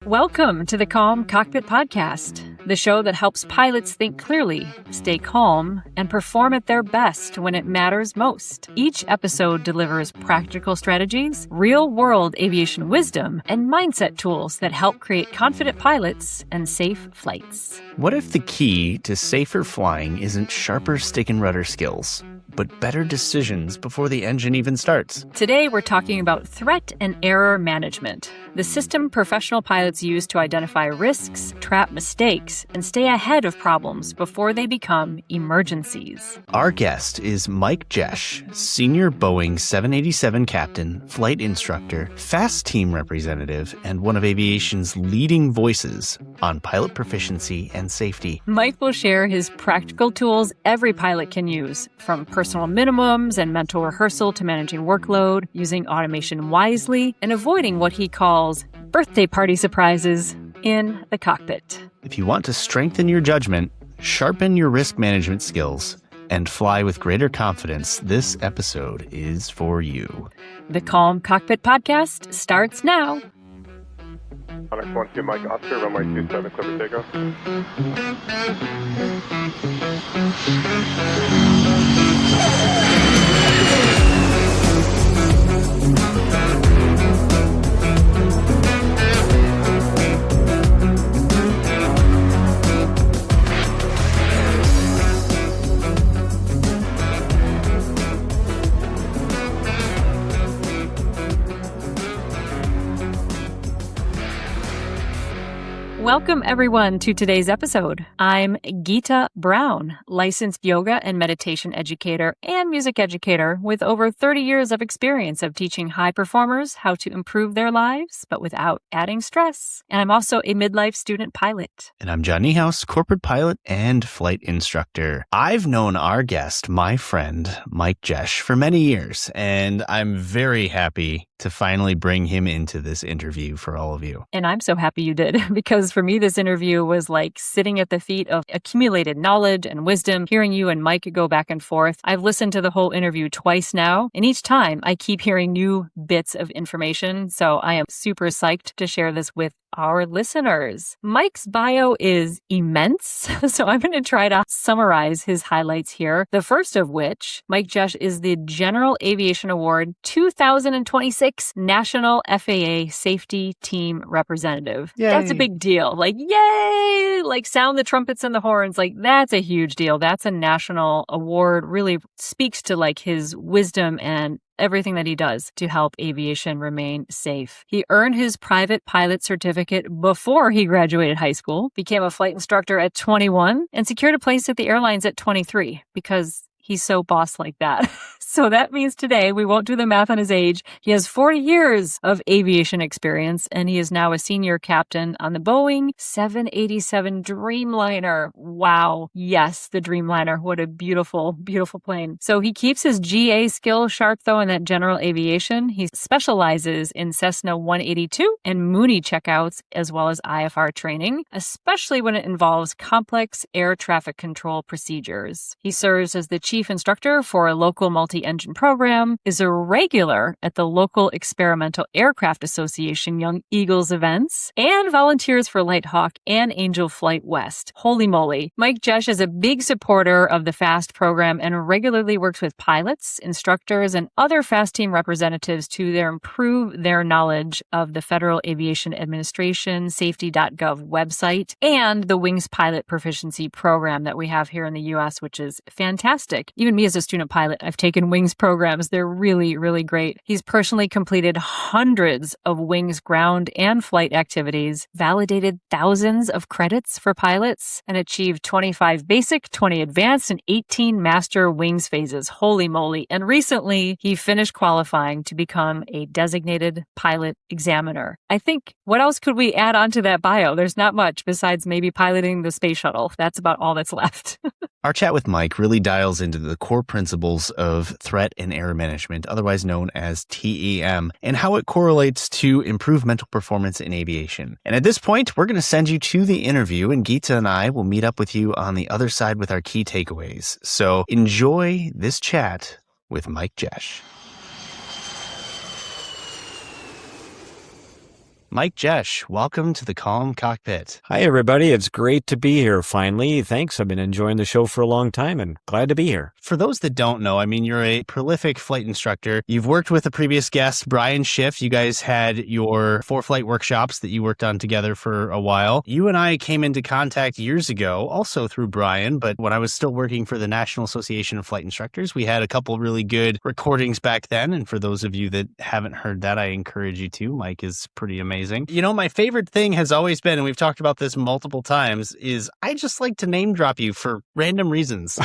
Welcome to the Calm Cockpit Podcast, the show that helps pilots think clearly, stay calm, and perform at their best when it matters most. Each episode delivers practical strategies, real-world aviation wisdom, and mindset tools that help create confident pilots and safe flights. What if the key to safer flying isn't sharper stick and rudder skills, but better decisions before the engine even starts? Today, we're talking about threat and error management, the system professional pilots use to identify risks, trap mistakes, and stay ahead of problems before they become emergencies. Our guest is Mike Jesch, senior Boeing 787 captain, flight instructor, fast team representative, and one of aviation's leading voices on pilot proficiency and safety. Mike will share his practical tools every pilot can use, from personal minimums and mental rehearsal to managing workload, using automation wisely, and avoiding what he calls birthday party surprises in the cockpit. If you want to strengthen your judgment, sharpen your risk management skills, and fly with greater confidence, this episode is for you. The Calm Cockpit Podcast starts now. Onyx 12 Mike Oscar, runway 27, clear for takeoff. Welcome, everyone, to today's episode. I'm Geeta Brown, licensed yoga and meditation educator and music educator with over 30 years of experience of teaching high performers how to improve their lives, but without adding stress. And I'm also a midlife student pilot. And I'm John Niehaus, corporate pilot and flight instructor. I've known our guest, my friend, Mike Jesch, for many years, and I'm very happy to finally bring him into this interview for all of you. And I'm so happy you did, because for me, this interview was like sitting at the feet of accumulated knowledge and wisdom, hearing you and Mike go back and forth. I've listened to the whole interview twice now, and each time I keep hearing new bits of information. So I am super psyched to share this with our listeners. Mike's bio is immense, so I'm going to try to summarize his highlights here. The first of which, Mike Jesch is the General Aviation Award 2026 National FAA Safety Team Representative. Yay. That's a big deal. Like, yay! Like, sound the trumpets and the horns. Like, that's a huge deal. That's a national award. Really speaks to like his wisdom and everything that he does to help aviation remain safe. He earned his private pilot certificate before he graduated high school, became a flight instructor at 21, and secured a place at the airlines at 23 because he's so boss like that. So that means today we won't do the math on his age. He has 40 years of aviation experience, and he is now a senior captain on the Boeing 787 Dreamliner. Wow. Yes, the Dreamliner. What a beautiful, beautiful plane. So he keeps his GA skill sharp, though, in that general aviation. He specializes in Cessna 182 and Mooney checkouts, as well as IFR training, especially when it involves complex air traffic control procedures. He serves as the chief instructor for a local multi-engine program, is a regular at the local Experimental Aircraft Association Young Eagles events, and volunteers for Lighthawk and Angel Flight West. Holy moly. Mike Jesch is a big supporter of the FAST program and regularly works with pilots, instructors, and other FAST team representatives to improve their knowledge of the Federal Aviation Administration safety.gov website and the Wings pilot proficiency program that we have here in the U.S., which is fantastic. Even me as a student pilot, I've taken Wings programs. They're really, really great. He's personally completed hundreds of Wings ground and flight activities, validated thousands of credits for pilots, and achieved 25 basic, 20 advanced, and 18 master Wings phases. Holy moly. And recently, he finished qualifying to become a designated pilot examiner. I think, what else could we add onto that bio? There's not much besides maybe piloting the space shuttle. That's about all that's left. Our chat with Mike really dials into the core principles of threat and error management, otherwise known as TEM, and how it correlates to improved mental performance in aviation. And at this point, we're going to send you to the interview, and Geeta and I will meet up with you on the other side with our key takeaways. So enjoy this chat with Mike Jesch. Mike Jesch, welcome to the Calm Cockpit. Hi, everybody. It's great to be here finally. Thanks. I've been enjoying the show for a long time and glad to be here. For those that don't know, you're a prolific flight instructor. You've worked with a previous guest, Brian Schiff. You guys had your 4-flight workshops that you worked on together for a while. You and I came into contact years ago, also through Brian, but when I was still working for the National Association of Flight Instructors, we had a couple really good recordings back then. And for those of you that haven't heard that, I encourage you to. Mike is pretty amazing. You know, my favorite thing has always been, and we've talked about this multiple times, is I just like to name drop you for random reasons.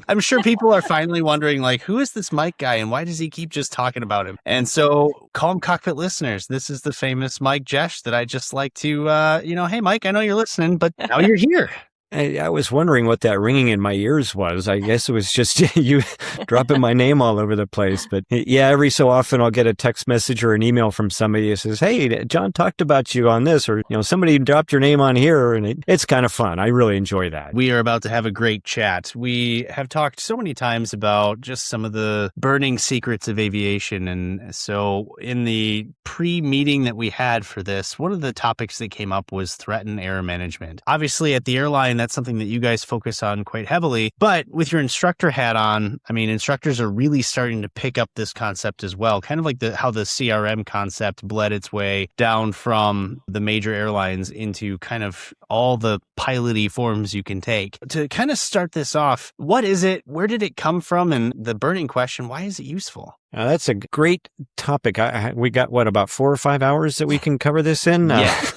I'm sure people are finally wondering, like, who is this Mike guy and why does he keep just talking about him? And so, Calm Cockpit listeners, this is the famous Mike Jesch that I just like to, hey, Mike, I know you're listening, but now you're here. I was wondering what that ringing in my ears was. I guess it was just you dropping my name all over the place. But yeah, every so often I'll get a text message or an email from somebody that says, hey, John talked about you on this, or, somebody dropped your name on here. And it's kind of fun. I really enjoy that. We are about to have a great chat. We have talked so many times about just some of the burning secrets of aviation. And so in the pre-meeting that we had for this, one of the topics that came up was threat and error management. Obviously at the airline, that's something that you guys focus on quite heavily. But with your instructor hat on, instructors are really starting to pick up this concept as well, kind of like how the CRM concept bled its way down from the major airlines into kind of all the piloty forms you can take. To kind of start this off, what is it? Where did it come from? And the burning question, why is it useful? That's a great topic. We got, about 4 or 5 hours that we can cover this in? Yeah.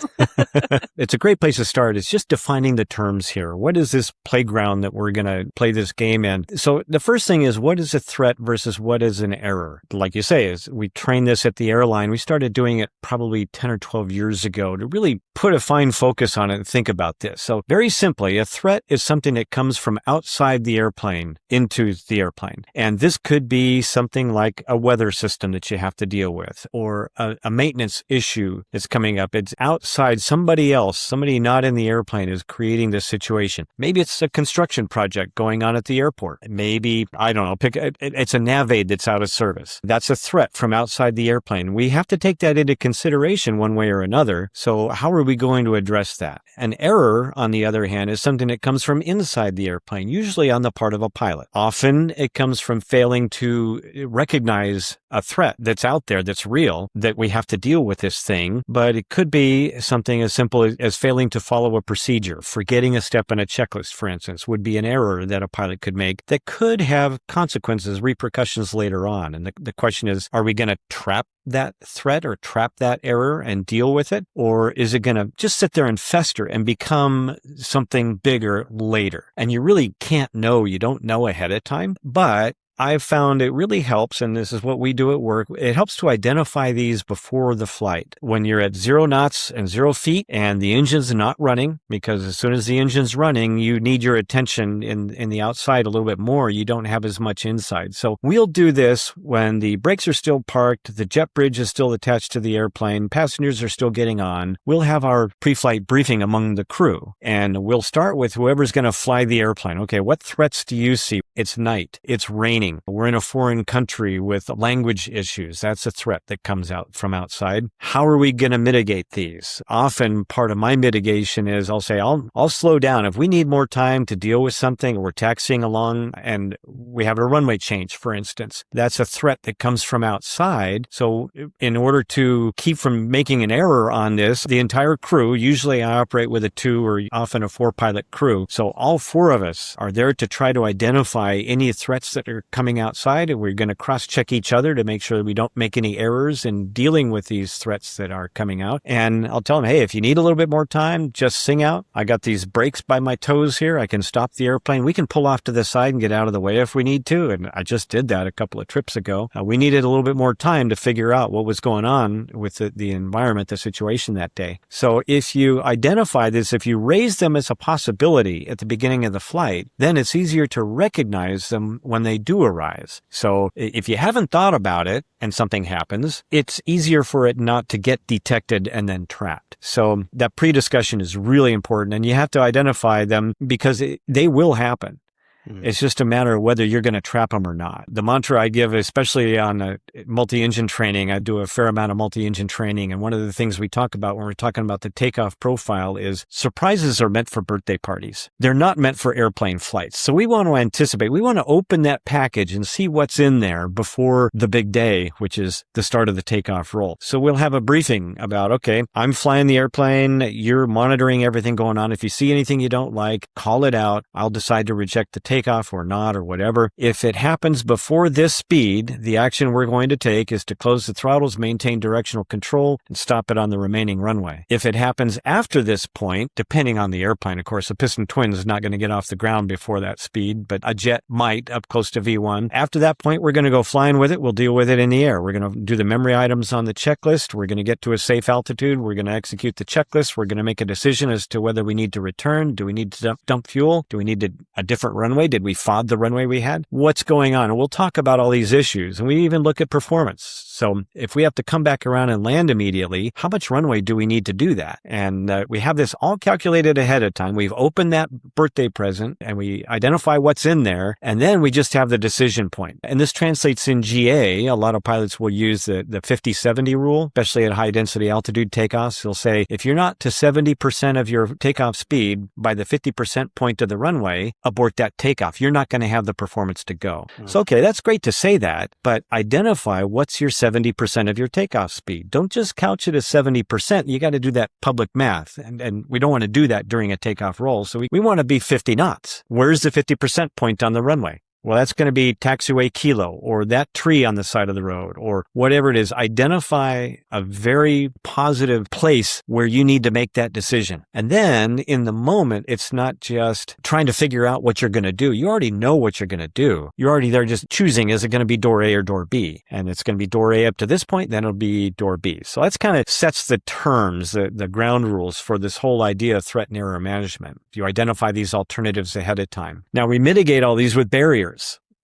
It's a great place to start. It's just defining the terms here. What is this playground that we're going to play this game in? So the first thing is, what is a threat versus what is an error? Like you say, is we trained this at the airline. We started doing it probably 10 or 12 years ago to really put a fine focus on it and think about this. So very simply, a threat is something that comes from outside the airplane into the airplane. And this could be something like a weather system that you have to deal with, or a maintenance issue that's coming up. It's outside. Somebody else, somebody not in the airplane is creating this situation. Maybe it's a construction project going on at the airport. Maybe, I don't know, it's a nav aid that's out of service. That's a threat from outside the airplane. We have to take that into consideration one way or another. So how are we going to address that? An error, on the other hand, is something that comes from inside the airplane, usually on the part of a pilot. Often it comes from failing to recognize a threat that's out there, that's real, that we have to deal with this thing. But it could be something as simple as failing to follow a procedure. Forgetting a step in a checklist, for instance, would be an error that a pilot could make that could have consequences, repercussions later on. And the question is, are we going to trap that threat or trap that error and deal with it? Or is it going to just sit there and fester and become something bigger later? And you really can't know. You don't know ahead of time. But I've found it really helps, and this is what we do at work, it helps to identify these before the flight. When you're at 0 knots and 0 feet and the engine's not running, because as soon as the engine's running, you need your attention in the outside a little bit more. You don't have as much inside. So we'll do this when the brakes are still parked, the jet bridge is still attached to the airplane, passengers are still getting on. We'll have our pre-flight briefing among the crew, and we'll start with whoever's going to fly the airplane. Okay, what threats do you see? It's night. It's raining. We're in a foreign country with language issues. That's a threat that comes out from outside. How are we going to mitigate these? Often part of my mitigation is I'll say, I'll slow down. If we need more time to deal with something, or we're taxiing along and we have a runway change, for instance, that's a threat that comes from outside. So in order to keep from making an error on this, the entire crew, usually I operate with a 2 or often a 4 pilot crew. So all 4 of us are there to try to identify any threats that are coming outside, and we're going to cross-check each other to make sure that we don't make any errors in dealing with these threats that are coming out. And I'll tell them, hey, if you need a little bit more time, just sing out. I got these brakes by my toes here. I can stop the airplane. We can pull off to the side and get out of the way if we need to. And I just did that a couple of trips ago. We needed a little bit more time to figure out what was going on with the environment, the situation that day. So if you identify this, if you raise them as a possibility at the beginning of the flight, then it's easier to recognize them when they do arise. So if you haven't thought about it and something happens, it's easier for it not to get detected and then trapped. So that pre-discussion is really important, and you have to identify them because they will happen. It's just a matter of whether you're going to trap them or not. The mantra I give, especially on multi-engine training, I do a fair amount of multi-engine training. And one of the things we talk about when we're talking about the takeoff profile is surprises are meant for birthday parties. They're not meant for airplane flights. So we want to anticipate, we want to open that package and see what's in there before the big day, which is the start of the takeoff roll. So we'll have a briefing about, okay, I'm flying the airplane. You're monitoring everything going on. If you see anything you don't like, call it out. I'll decide to reject the takeoff or not or whatever. If it happens before this speed, the action we're going to take is to close the throttles, maintain directional control, and stop it on the remaining runway. If it happens after this point, depending on the airplane, of course, a piston twin is not going to get off the ground before that speed, but a jet might up close to V1. After that point, we're going to go flying with it. We'll deal with it in the air. We're going to do the memory items on the checklist. We're going to get to a safe altitude. We're going to execute the checklist. We're going to make a decision as to whether we need to return. Do we need to dump fuel? Do we need a different runway? Did we FOD the runway we had? What's going on? And we'll talk about all these issues. And we even look at performance. So if we have to come back around and land immediately, how much runway do we need to do that? And we have this all calculated ahead of time. We've opened that birthday present and we identify what's in there. And then we just have the decision point. And this translates in GA. A lot of pilots will use the 50-70 rule, especially at high density altitude takeoffs. They'll say, if you're not to 70% of your takeoff speed by the 50% point of the runway, abort that takeoff. You're not going to have the performance to go. So, okay, that's great to say that, but identify what's your 70% of your takeoff speed. Don't just couch it as 70%. You got to do that public math. And we don't want to do that during a takeoff roll. So we want to be 50 knots. Where's the 50% point on the runway? Well, that's going to be taxiway kilo or that tree on the side of the road or whatever it is. Identify a very positive place where you need to make that decision. And then in the moment, it's not just trying to figure out what you're going to do. You already know what you're going to do. You're already there just choosing, is it going to be door A or door B? And it's going to be door A up to this point, then it'll be door B. So that's kind of sets the terms, the ground rules for this whole idea of threat and error management. You identify these alternatives ahead of time. Now we mitigate all these with barriers.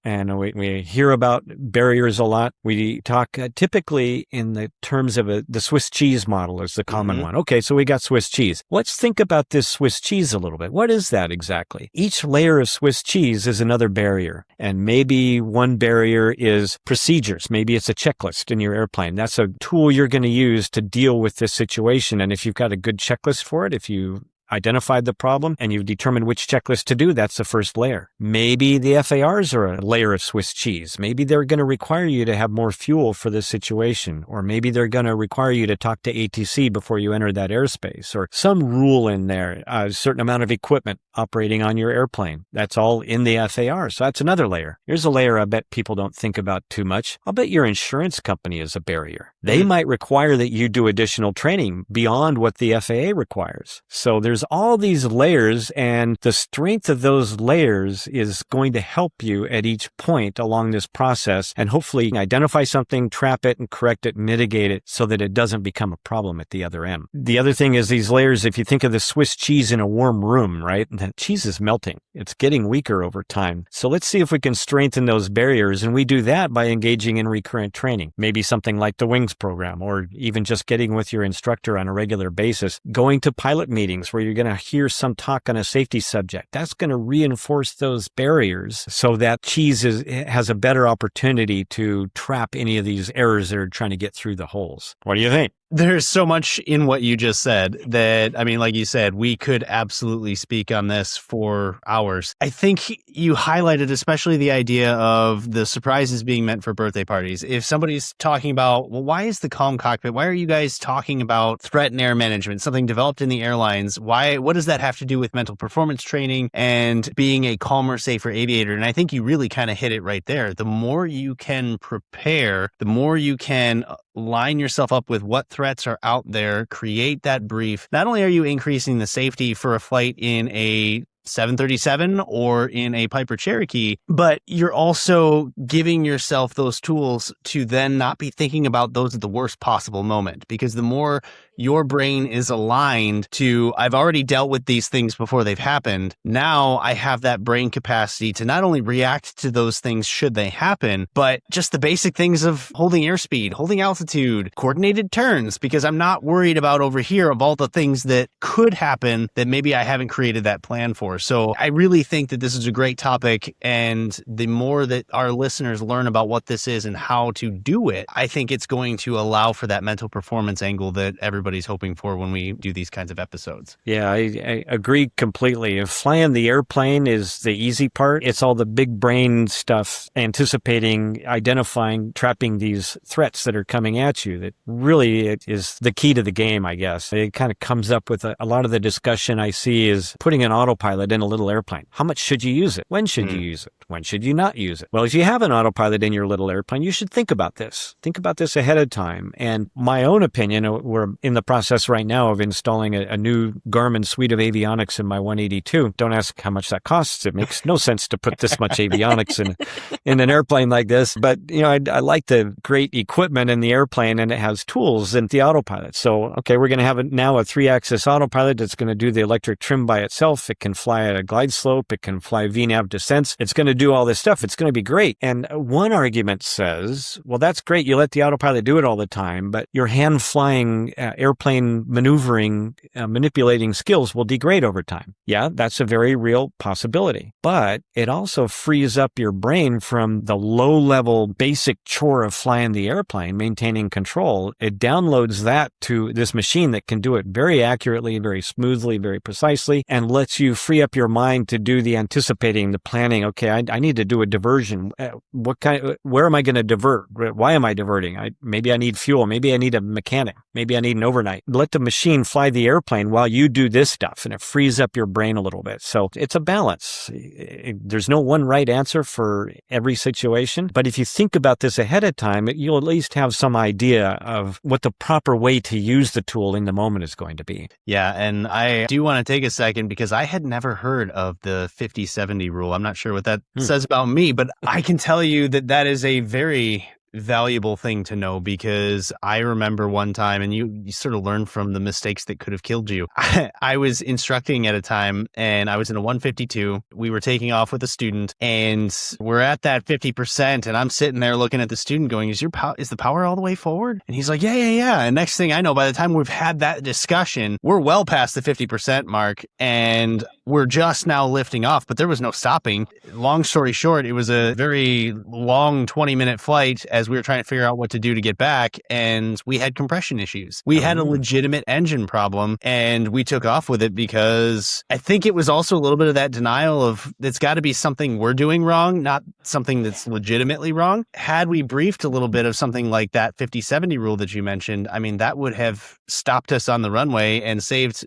And we hear about barriers a lot. We talk typically in the terms of the Swiss cheese model is the common one. Okay, so we got Swiss cheese. Let's think about this Swiss cheese a little bit. What is that exactly? Each layer of Swiss cheese is another barrier. And maybe one barrier is procedures. Maybe it's a checklist in your airplane. That's a tool you're going to use to deal with this situation. And if you've got a good checklist for it, if you identified the problem and you've determined which checklist to do, that's the first layer. Maybe the FARs are a layer of Swiss cheese. Maybe they're going to require you to have more fuel for this situation. Or maybe they're going to require you to talk to ATC before you enter that airspace. Or some rule in there, a certain amount of equipment operating on your airplane. That's all in the FAR. So that's another layer. Here's a layer I bet people don't think about too much. I'll bet your insurance company is a barrier. They might require that you do additional training beyond what the FAA requires. So there's all these layers, and the strength of those layers is going to help you at each point along this process and hopefully identify something, trap it, and correct it, mitigate it so that it doesn't become a problem at the other end. The other thing is these layers, if you think of the Swiss cheese in a warm room, right? The cheese is melting. It's getting weaker over time. So let's see if we can strengthen those barriers, and we do that by engaging in recurrent training. Maybe something like the WINGS program, or even just getting with your instructor on a regular basis, going to pilot meetings where you're going to hear some talk on a safety subject. That's going to reinforce those barriers so that cheese has a better opportunity to trap any of these errors that are trying to get through the holes. What do you think? There's so much in what you just said that, I mean, like you said, we could absolutely speak on this for hours. I think you highlighted especially the idea of the surprises being meant for birthday parties. If somebody's talking about, well, why is the calm cockpit? Why are you guys talking about threat and air management, something developed in the airlines? What does that have to do with mental performance training and being a calmer, safer aviator? And I think you really kind of hit it right there. The more you can prepare, the more you can line yourself up with what threats are out there, create that brief. Not only are you increasing the safety for a flight in a 737 or in a Piper Cherokee, but you're also giving yourself those tools to then not be thinking about those at the worst possible moment. Because the more your brain is aligned to, I've already dealt with these things before they've happened. Now I have that brain capacity to not only react to those things should they happen, but just the basic things of holding airspeed, holding altitude, coordinated turns, because I'm not worried about over here of all the things that could happen that maybe I haven't created that plan for. So I really think that this is a great topic. And the more that our listeners learn about what this is and how to do it, I think it's going to allow for that mental performance angle that everybody's hoping for when we do these kinds of episodes. Yeah, I agree completely. If flying the airplane is the easy part, it's all the big brain stuff, anticipating, identifying, trapping these threats that are coming at you that really is the key to the game, I guess. It kind of comes up with a lot of the discussion I see is putting an autopilot in a little airplane. How much should you use it? When should you use it? When should you not use it? Well, if you have an autopilot in your little airplane, you should think about this. Think about this ahead of time. And my own opinion, we're in the process right now of installing a new Garmin suite of avionics in my 182. Don't ask how much that costs. It makes no sense to put this much avionics in an airplane like this. But, I like the great equipment in the airplane, and it has tools in the autopilot. So, okay, we're going to have now a 3-axis autopilot that's going to do the electric trim by itself. It can fly at a glide slope. It can fly VNAV descents. It's going to do all this stuff. It's going to be great. And one argument says, well, that's great. You let the autopilot do it all the time, but your hand flying, airplane maneuvering, manipulating skills will degrade over time. Yeah, that's a very real possibility. But it also frees up your brain from the low-level basic chore of flying the airplane, maintaining control. It downloads that to this machine that can do it very accurately, very smoothly, very precisely, and lets you free up your mind to do the anticipating, the planning. Okay, I need to do a diversion. Where am I going to divert? Why am I diverting? Maybe I need fuel. Maybe I need a mechanic. Maybe I need an overnight. Let the machine fly the airplane while you do this stuff, and it frees up your brain a little bit. So it's a balance. There's no one right answer for every situation, but if you think about this ahead of time, you'll at least have some idea of what the proper way to use the tool in the moment is going to be. Yeah, and I do want to take a second because I had never heard of the 50-70 rule. I'm not sure what that says about me, but I can tell you that is a very valuable thing to know, because I remember one time, and you sort of learn from the mistakes that could have killed you. I was instructing at a time, and I was in a 152. We were taking off with a student, and we're at that 50%, and I'm sitting there looking at the student going, is the power all the way forward? And he's like, yeah. And next thing I know, by the time we've had that discussion, we're well past the 50% mark, and we're just now lifting off, but there was no stopping. Long story short, it was a very long 20-minute flight as we were trying to figure out what to do to get back, and we had compression issues. We had a legitimate engine problem, and we took off with it because I think it was also a little bit of that denial of it's got to be something we're doing wrong, not something that's legitimately wrong. Had we briefed a little bit of something like that 50-70 rule that you mentioned, I mean, that would have stopped us on the runway and saved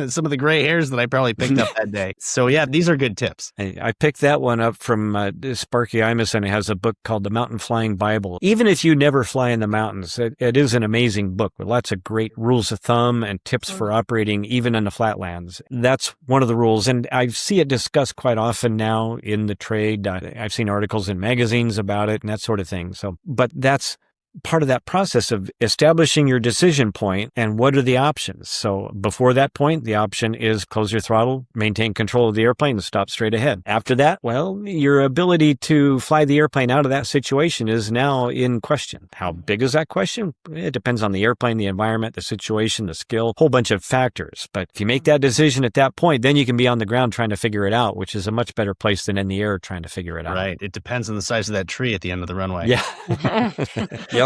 some of the gray hairs that I probably picked up that day. So yeah, these are good tips. I picked that one up from Sparky Imeson. It has a book called The Mountain Flying Bible. Even if you never fly in the mountains, it is an amazing book with lots of great rules of thumb and tips for operating even in the flatlands. That's one of the rules. And I see it discussed quite often now in the trade. I've seen articles in magazines about it and that sort of thing. So, but that's part of that process of establishing your decision point and what are the options. So before that point, the option is close your throttle, maintain control of the airplane, and stop straight ahead. After that, well, your ability to fly the airplane out of that situation is now in question. How big is that question? It depends on the airplane, the environment, the situation, the skill, a whole bunch of factors. But if you make that decision at that point, then you can be on the ground trying to figure it out, which is a much better place than in the air trying to figure it out. Right. It depends on the size of that tree at the end of the runway. Yeah. Yep.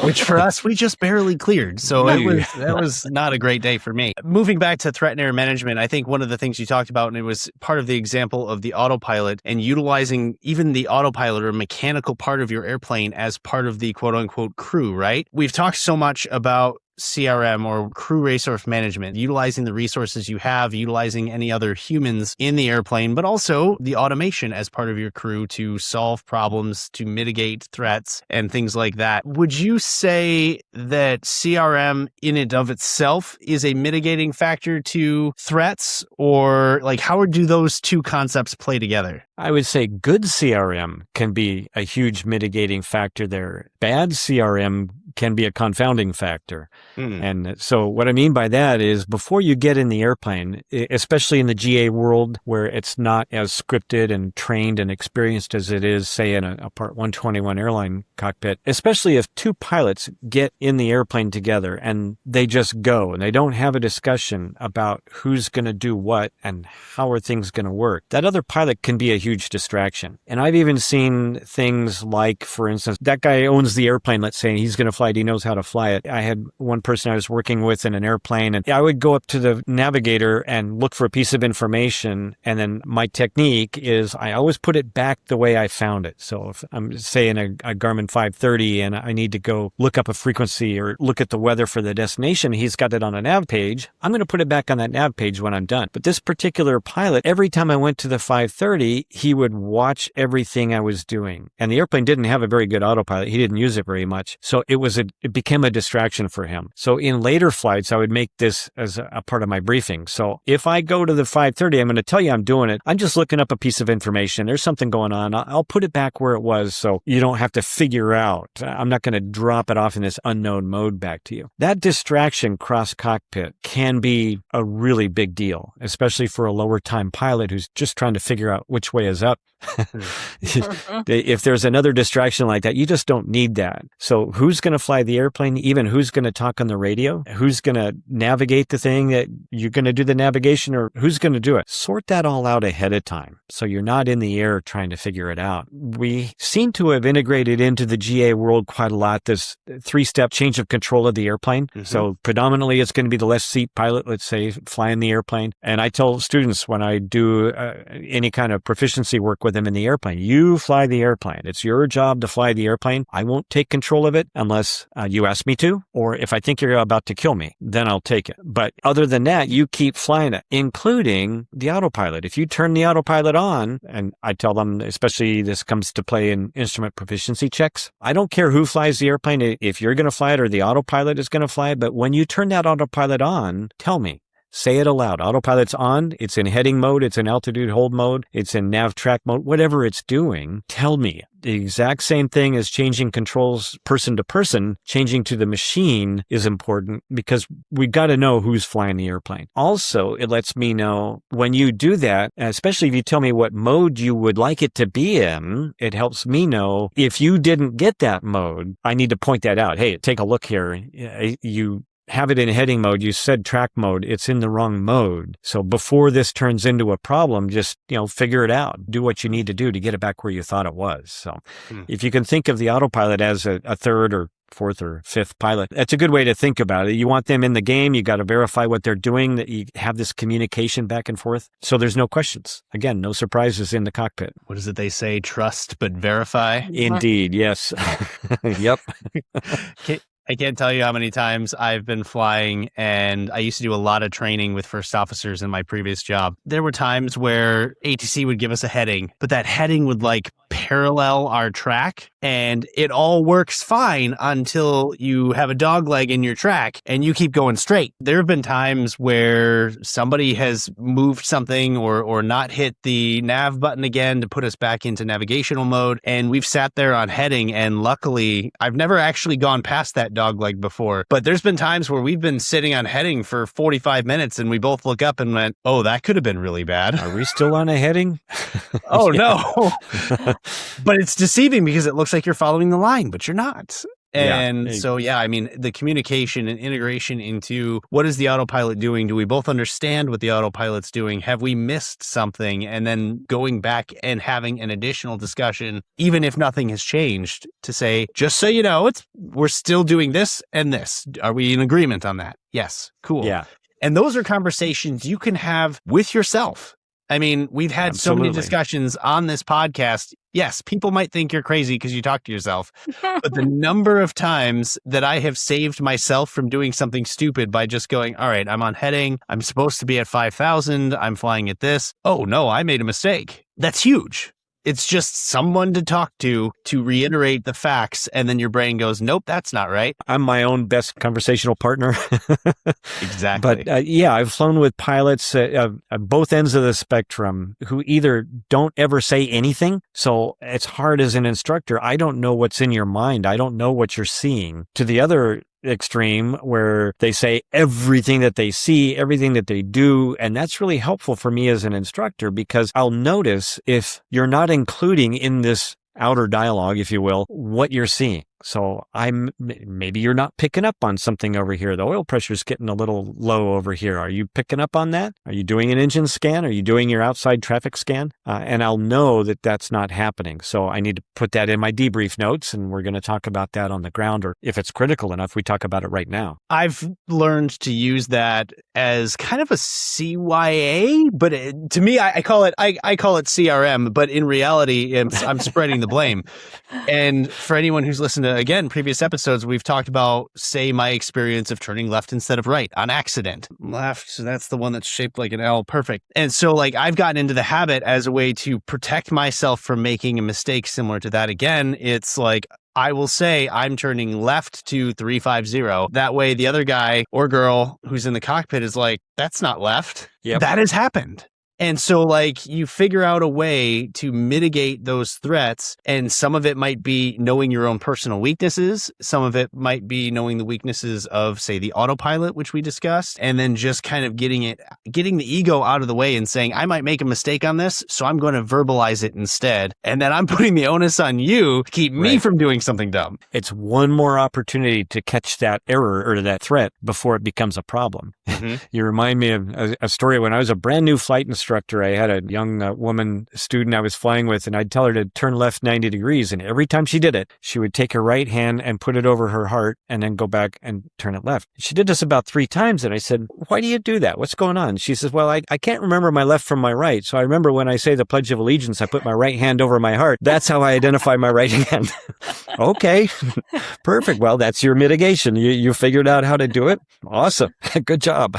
Which for us, we just barely cleared. So that was not a great day for me. Moving back to threat and error management, I think one of the things you talked about, and it was part of the example of the autopilot and utilizing even the autopilot or mechanical part of your airplane as part of the quote unquote crew, right? We've talked so much about CRM or crew resource management, utilizing the resources you have, utilizing any other humans in the airplane, but also the automation as part of your crew to solve problems, to mitigate threats and things like that. Would you say that CRM in and of itself is a mitigating factor to threats, or like how do those two concepts play together? I would say good CRM can be a huge mitigating factor there. Bad CRM can be a confounding factor. And so what I mean by that is before you get in the airplane, especially in the GA world where it's not as scripted and trained and experienced as it is, say, in a Part 121 airline cockpit, especially if two pilots get in the airplane together and they just go and they don't have a discussion about who's going to do what and how are things going to work, that other pilot can be a huge distraction. And I've even seen things like, for instance, that guy owns the airplane, let's say, he's going to fly it, he knows how to fly it. I had one person I was working with in an airplane, and I would go up to the navigator and look for a piece of information. And then my technique is I always put it back the way I found it. So if I'm, say, in a Garmin 530 and I need to go look up a frequency or look at the weather for the destination, he's got it on a nav page. I'm going to put it back on that nav page when I'm done. But this particular pilot, every time I went to the 530, he would watch everything I was doing. And the airplane didn't have a very good autopilot. He didn't use it very much. So it became a distraction for him. So in later flights, I would make this as a part of my briefing. So if I go to the 530, I'm going to tell you I'm doing it. I'm just looking up a piece of information. There's something going on. I'll put it back where it was so you don't have to figure out. I'm not going to drop it off in this unknown mode back to you. That distraction cross cockpit can be a really big deal, especially for a lower time pilot who's just trying to figure out which way is up. If there's another distraction like that, you just don't need that. So who's going to fly the airplane? Even who's going to talk on the radio? Who's going to navigate the thing that you're going to do the navigation, or who's going to do it? Sort that all out ahead of time. So you're not in the air trying to figure it out. We seem to have integrated into the GA world quite a lot, this 3-step change of control of the airplane. So predominantly it's going to be the left seat pilot, let's say, flying the airplane. And I tell students when I do any kind of proficiency work with them in the airplane, you fly the airplane. It's your job to fly the airplane. I won't take control of it unless you ask me to, or if I think you're about to kill me, then I'll take it. But other than that, you keep flying it, including the autopilot. If you turn the autopilot on, and I tell them, especially this comes to play in instrument proficiency checks, I don't care who flies the airplane, if you're going to fly it or the autopilot is going to fly it, but when you turn that autopilot on, tell me. Say it aloud. Autopilot's on. It's in heading mode. It's in altitude hold mode. It's in nav track mode. Whatever it's doing, tell me. The exact same thing as changing controls person to person, changing to the machine is important because we got to know who's flying the airplane. Also, it lets me know when you do that, especially if you tell me what mode you would like it to be in, it helps me know if you didn't get that mode, I need to point that out. Hey, take a look here. You have it in heading mode. You said track mode. It's in the wrong mode. So before this turns into a problem, just, figure it out. Do what you need to do to get it back where you thought it was. So if you can think of the autopilot as a third or fourth or fifth pilot, that's a good way to think about it. You want them in the game. You got to verify what they're doing, that you have this communication back and forth. So there's no questions. Again, no surprises in the cockpit. What is it they say? Trust but verify? Indeed. Yes. Yep. I can't tell you how many times I've been flying, and I used to do a lot of training with first officers in my previous job. There were times where ATC would give us a heading, but that heading would parallel our track, and it all works fine until you have a dog leg in your track and you keep going straight. There have been times where somebody has moved something or not hit the nav button again to put us back into navigational mode, and we've sat there on heading, and luckily I've never actually gone past that dog leg before, but there's been times where we've been sitting on heading for 45 minutes and we both look up and went, oh, that could have been really bad. Are we still on a heading? Oh, no. But it's deceiving because it looks like you're following the line, but you're not. And so, the communication and integration into what is the autopilot doing? Do we both understand what the autopilot's doing? Have we missed something? And then going back and having an additional discussion, even if nothing has changed, to say, just so you know, we're still doing this and this. Are we in agreement on that? Yes. Cool. Yeah. And those are conversations you can have with yourself. I mean, we've had so many discussions on this podcast. Yes, people might think you're crazy because you talk to yourself, but the number of times that I have saved myself from doing something stupid by just going, all right, I'm on heading. I'm supposed to be at 5,000. I'm flying at this. Oh, no, I made a mistake. That's huge. It's just someone to talk to reiterate the facts. And then your brain goes, nope, that's not right. I'm my own best conversational partner. Exactly. But yeah, I've flown with pilots at both ends of the spectrum who either don't ever say anything. So it's hard as an instructor. I don't know what's in your mind. I don't know what you're seeing. To the other extreme where they say everything that they see, everything that they do. And that's really helpful for me as an instructor because I'll notice if you're not including in this outer dialogue, if you will, what you're seeing. So maybe you're not picking up on something over here. The oil pressure's getting a little low over here. Are you picking up on that? Are you doing an engine scan? Are you doing your outside traffic scan? And I'll know that that's not happening. So I need to put that in my debrief notes, and we're going to talk about that on the ground, or if it's critical enough, we talk about it right now. I've learned to use that as kind of a CYA, but to me, I call it CRM, but in reality, I'm spreading the blame. And for anyone who's listened to, again, previous episodes, we've talked about, say, my experience of turning left instead of right on accident. Left, so that's the one that's shaped like an L. Perfect. And so like I've gotten into the habit as a way to protect myself from making a mistake similar to that. Again, it's like, I will say I'm turning left to 350. That way the other guy or girl who's in the cockpit is like, that's not left. Yep. That has happened. And so like you figure out a way to mitigate those threats. And some of it might be knowing your own personal weaknesses. Some of it might be knowing the weaknesses of, say, the autopilot, which we discussed, and then just kind of getting the ego out of the way and saying, I might make a mistake on this, so I'm going to verbalize it instead. And then I'm putting the onus on you to keep me from doing something dumb. It's one more opportunity to catch that error or that threat before it becomes a problem. Mm-hmm. You remind me of a story when I was a brand new flight instructor. I had a young woman student I was flying with, and I'd tell her to turn left 90 degrees. And every time she did it, she would take her right hand and put it over her heart and then go back and turn it left. She did this about 3 times. And I said, why do you do that? What's going on? She says, well, I can't remember my left from my right. So I remember when I say the Pledge of Allegiance, I put my right hand over my heart. That's how I identify my right hand. Okay, perfect. Well, that's your mitigation. You figured out how to do it. Awesome. Good job.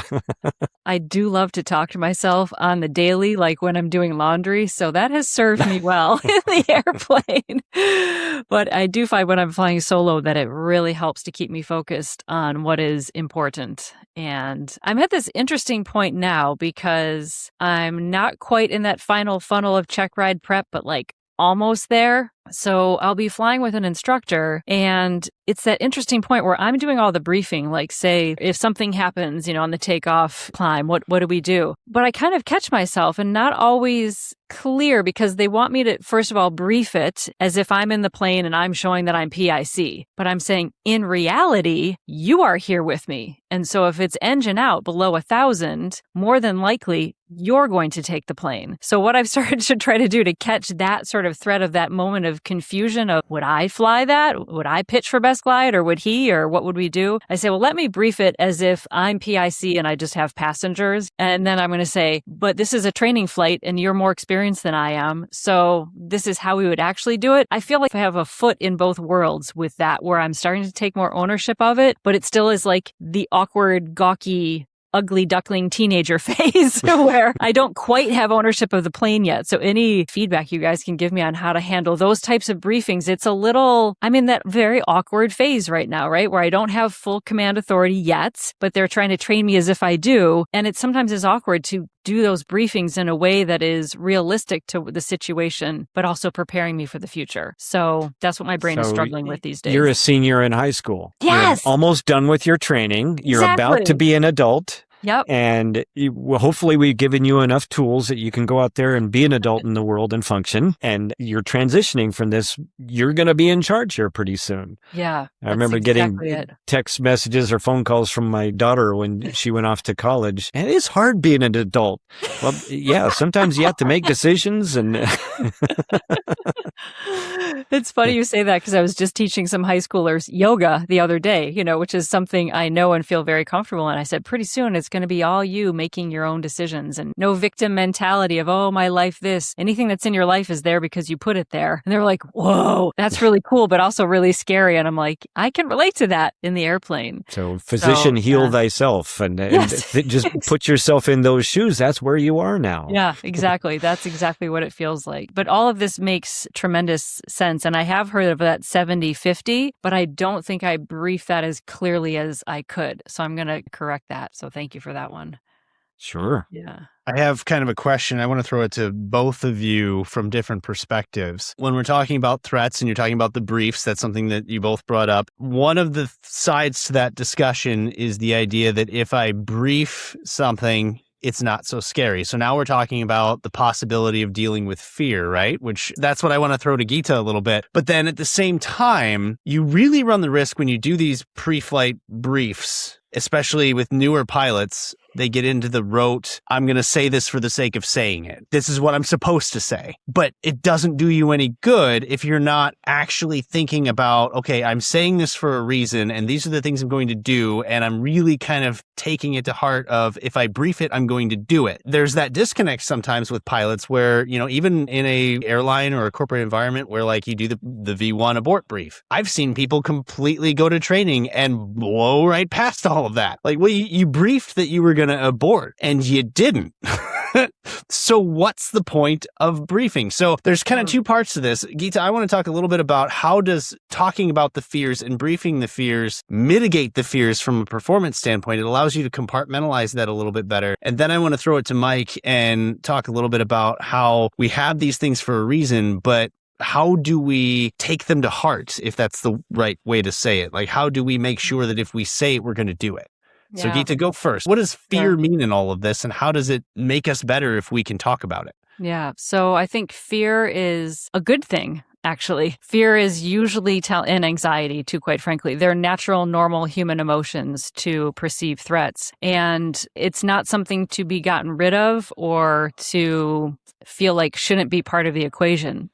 I do love to talk to myself on the daily, like when I'm doing laundry. So that has served me well in the airplane. But I do find when I'm flying solo that it really helps to keep me focused on what is important. And I'm at this interesting point now because I'm not quite in that final funnel of check ride prep, but like almost there. So I'll be flying with an instructor, and it's that interesting point where I'm doing all the briefing, like say if something happens, on the takeoff climb, what do we do? But I kind of catch myself and not always clear because they want me to, first of all, brief it as if I'm in the plane and I'm showing that I'm PIC. But I'm saying in reality, you are here with me. And so if it's engine out below 1,000, more than likely, you're going to take the plane. So what I've started to try to do to catch that sort of thread of that moment of confusion of, would I fly that? Would I pitch for best glide, or would he, or what would we do? I say, well, let me brief it as if I'm PIC and I just have passengers. And then I'm going to say, but this is a training flight and you're more experienced than I am. So this is how we would actually do it. I feel like I have a foot in both worlds with that, where I'm starting to take more ownership of it, but it still is like the awkward, gawky, ugly duckling teenager phase where I don't quite have ownership of the plane yet. So any feedback you guys can give me on how to handle those types of briefings, I'm in that very awkward phase right now, right? Where I don't have full command authority yet, but they're trying to train me as if I do. And it sometimes is awkward to do those briefings in a way that is realistic to the situation, but also preparing me for the future. So that's what my brain is struggling with these days. You're a senior in high school. Yes. You're almost done with your training. You're Exactly. about to be an adult. Yep. And hopefully we've given you enough tools that you can go out there and be an adult in the world and function. And you're transitioning from this. You're going to be in charge here pretty soon. Yeah. I remember getting text messages or phone calls from my daughter when she went off to college. And it's hard being an adult. Well, yeah, sometimes you have to make decisions. And it's funny you say that because I was just teaching some high schoolers yoga the other day, which is something I know and feel very comfortable in. I said, pretty soon it's going to be all you making your own decisions, and no victim mentality of, oh, my life this. Anything that's in your life is there because you put it there. And they're like, whoa, that's really cool, but also really scary. And I'm like, I can relate to that in the airplane. So physician, heal thyself, and just put yourself in those shoes. That's where you are now. Yeah, exactly. That's exactly what it feels like. But all of this makes tremendous sense. And I have heard of that 70-50, but I don't think I briefed that as clearly as I could. So I'm going to correct that. So thank you for that one. Sure. Yeah. I have kind of a question. I want to throw it to both of you from different perspectives. When we're talking about threats and you're talking about the briefs, that's something that you both brought up. One of the sides to that discussion is the idea that if I brief something, it's not so scary. So now we're talking about the possibility of dealing with fear, right? Which that's what I want to throw to Geeta a little bit. But then at the same time, you really run the risk when you do these pre-flight briefs, especially with newer pilots, they get into the rote, I'm going to say this for the sake of saying it. This is what I'm supposed to say. But it doesn't do you any good if you're not actually thinking about, okay, I'm saying this for a reason, and these are the things I'm going to do, and I'm really kind of taking it to heart of, if I brief it, I'm going to do it. There's that disconnect sometimes with pilots where, even in a airline or a corporate environment where like you do the V1 abort brief. I've seen people completely go to training and blow right past all of that. Like, well, you briefed that you were going to abort and you didn't. So what's the point of briefing? So there's kind of two parts to this. Geeta, I want to talk a little bit about how does talking about the fears and briefing the fears mitigate the fears from a performance standpoint. It allows you to compartmentalize that a little bit better. And then I want to throw it to Mike and talk a little bit about how we have these things for a reason, but how do we take them to heart, if that's the right way to say it? Like, how do we make sure that if we say it, we're going to do it? So Geeta, go first. What does fear mean in all of this, and how does it make us better if we can talk about it? Yeah. So I think fear is a good thing. Actually, fear is usually and anxiety too, quite frankly. They're natural, normal human emotions to perceive threats. And it's not something to be gotten rid of or to feel like shouldn't be part of the equation.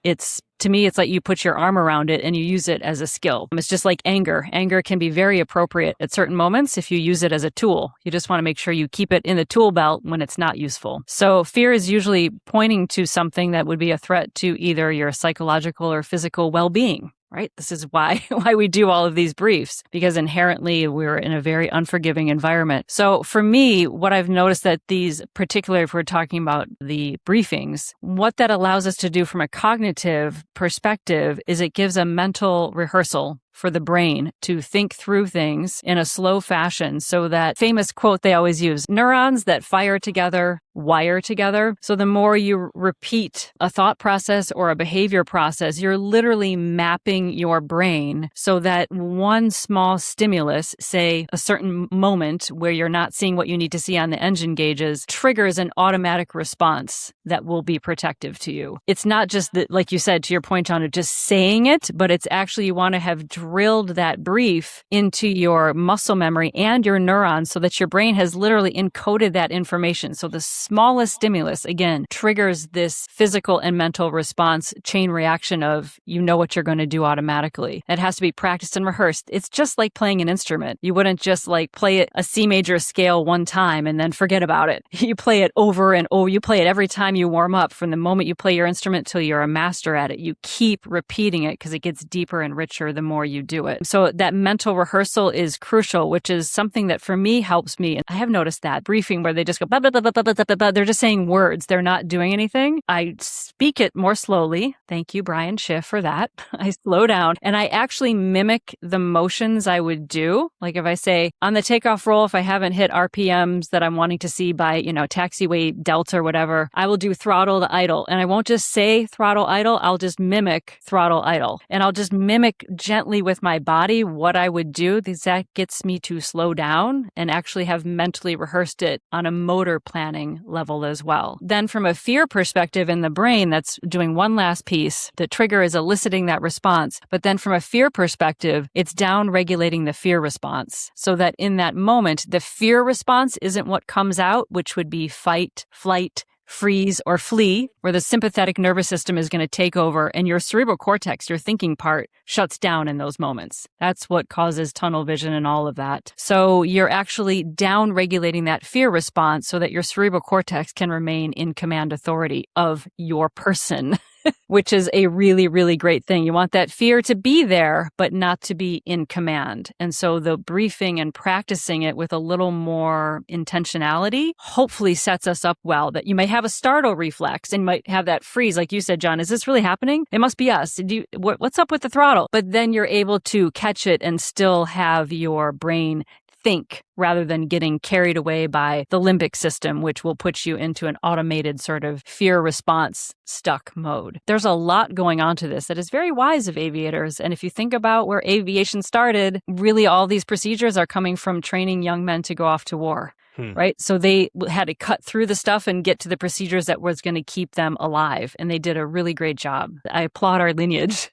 To me, it's like you put your arm around it and you use it as a skill. It's just like anger. Anger can be very appropriate at certain moments if you use it as a tool. You just want to make sure you keep it in the tool belt when it's not useful. So fear is usually pointing to something that would be a threat to either your psychological or physical well-being. Right? This is why we do all of these briefs, because inherently we're in a very unforgiving environment. So for me, what I've noticed that these, particularly if we're talking about the briefings, what that allows us to do from a cognitive perspective is it gives a mental rehearsal for the brain to think through things in a slow fashion. So that famous quote they always use, neurons that fire together wire together. So the more you repeat a thought process or a behavior process, you're literally mapping your brain so that one small stimulus, say a certain moment where you're not seeing what you need to see on the engine gauges, triggers an automatic response that will be protective to you. It's not just that, like you said, to your point on it, just saying it, but it's actually you want to have drilled that brief into your muscle memory and your neurons so that your brain has literally encoded that information. So the smallest stimulus, again, triggers this physical and mental response chain reaction of you know what you're going to do automatically. It has to be practiced and rehearsed. It's just like playing an instrument. You wouldn't just like play it a C major scale one time and then forget about it. You play it over and over. You play it every time you warm up. From the moment you play your instrument till you're a master at it, you keep repeating it because it gets deeper and richer the more you do it. So that mental rehearsal is crucial, which is something that for me helps me. And I have noticed that briefing where they just go, blah, blah, blah, blah, blah, blah, blah, blah. They're just saying words. They're not doing anything. I speak it more slowly. Thank you, Brian Schiff, for that. I slow down and I actually mimic the motions I would do. Like if I say on the takeoff roll, if I haven't hit RPMs that I'm wanting to see by, taxiway delta or whatever, I will do throttle to idle. And I won't just say throttle idle. I'll just mimic throttle idle. And I'll just mimic gently with my body what I would do. That gets me to slow down and actually have mentally rehearsed it on a motor planning level as well. Then from a fear perspective in the brain, that's doing one last piece. The trigger is eliciting that response. But then from a fear perspective, it's down regulating the fear response so that in that moment, the fear response isn't what comes out, which would be fight, flight, freeze or flee, where the sympathetic nervous system is going to take over and your cerebral cortex, your thinking part, shuts down in those moments. That's what causes tunnel vision and all of that. So you're actually down regulating that fear response so that your cerebral cortex can remain in command authority of your person. Which is a really, really great thing. You want that fear to be there, but not to be in command. And so the briefing and practicing it with a little more intentionality hopefully sets us up well, that you may have a startle reflex and might have that freeze. Like you said, John, is this really happening? It must be us. What's up with the throttle? But then you're able to catch it and still have your brain think rather than getting carried away by the limbic system, which will put you into an automated sort of fear response stuck mode. There's a lot going on to this that is very wise of aviators. And if you think about where aviation started, really all these procedures are coming from training young men to go off to war. Right? So they had to cut through the stuff and get to the procedures that was going to keep them alive. And they did a really great job. I applaud our lineage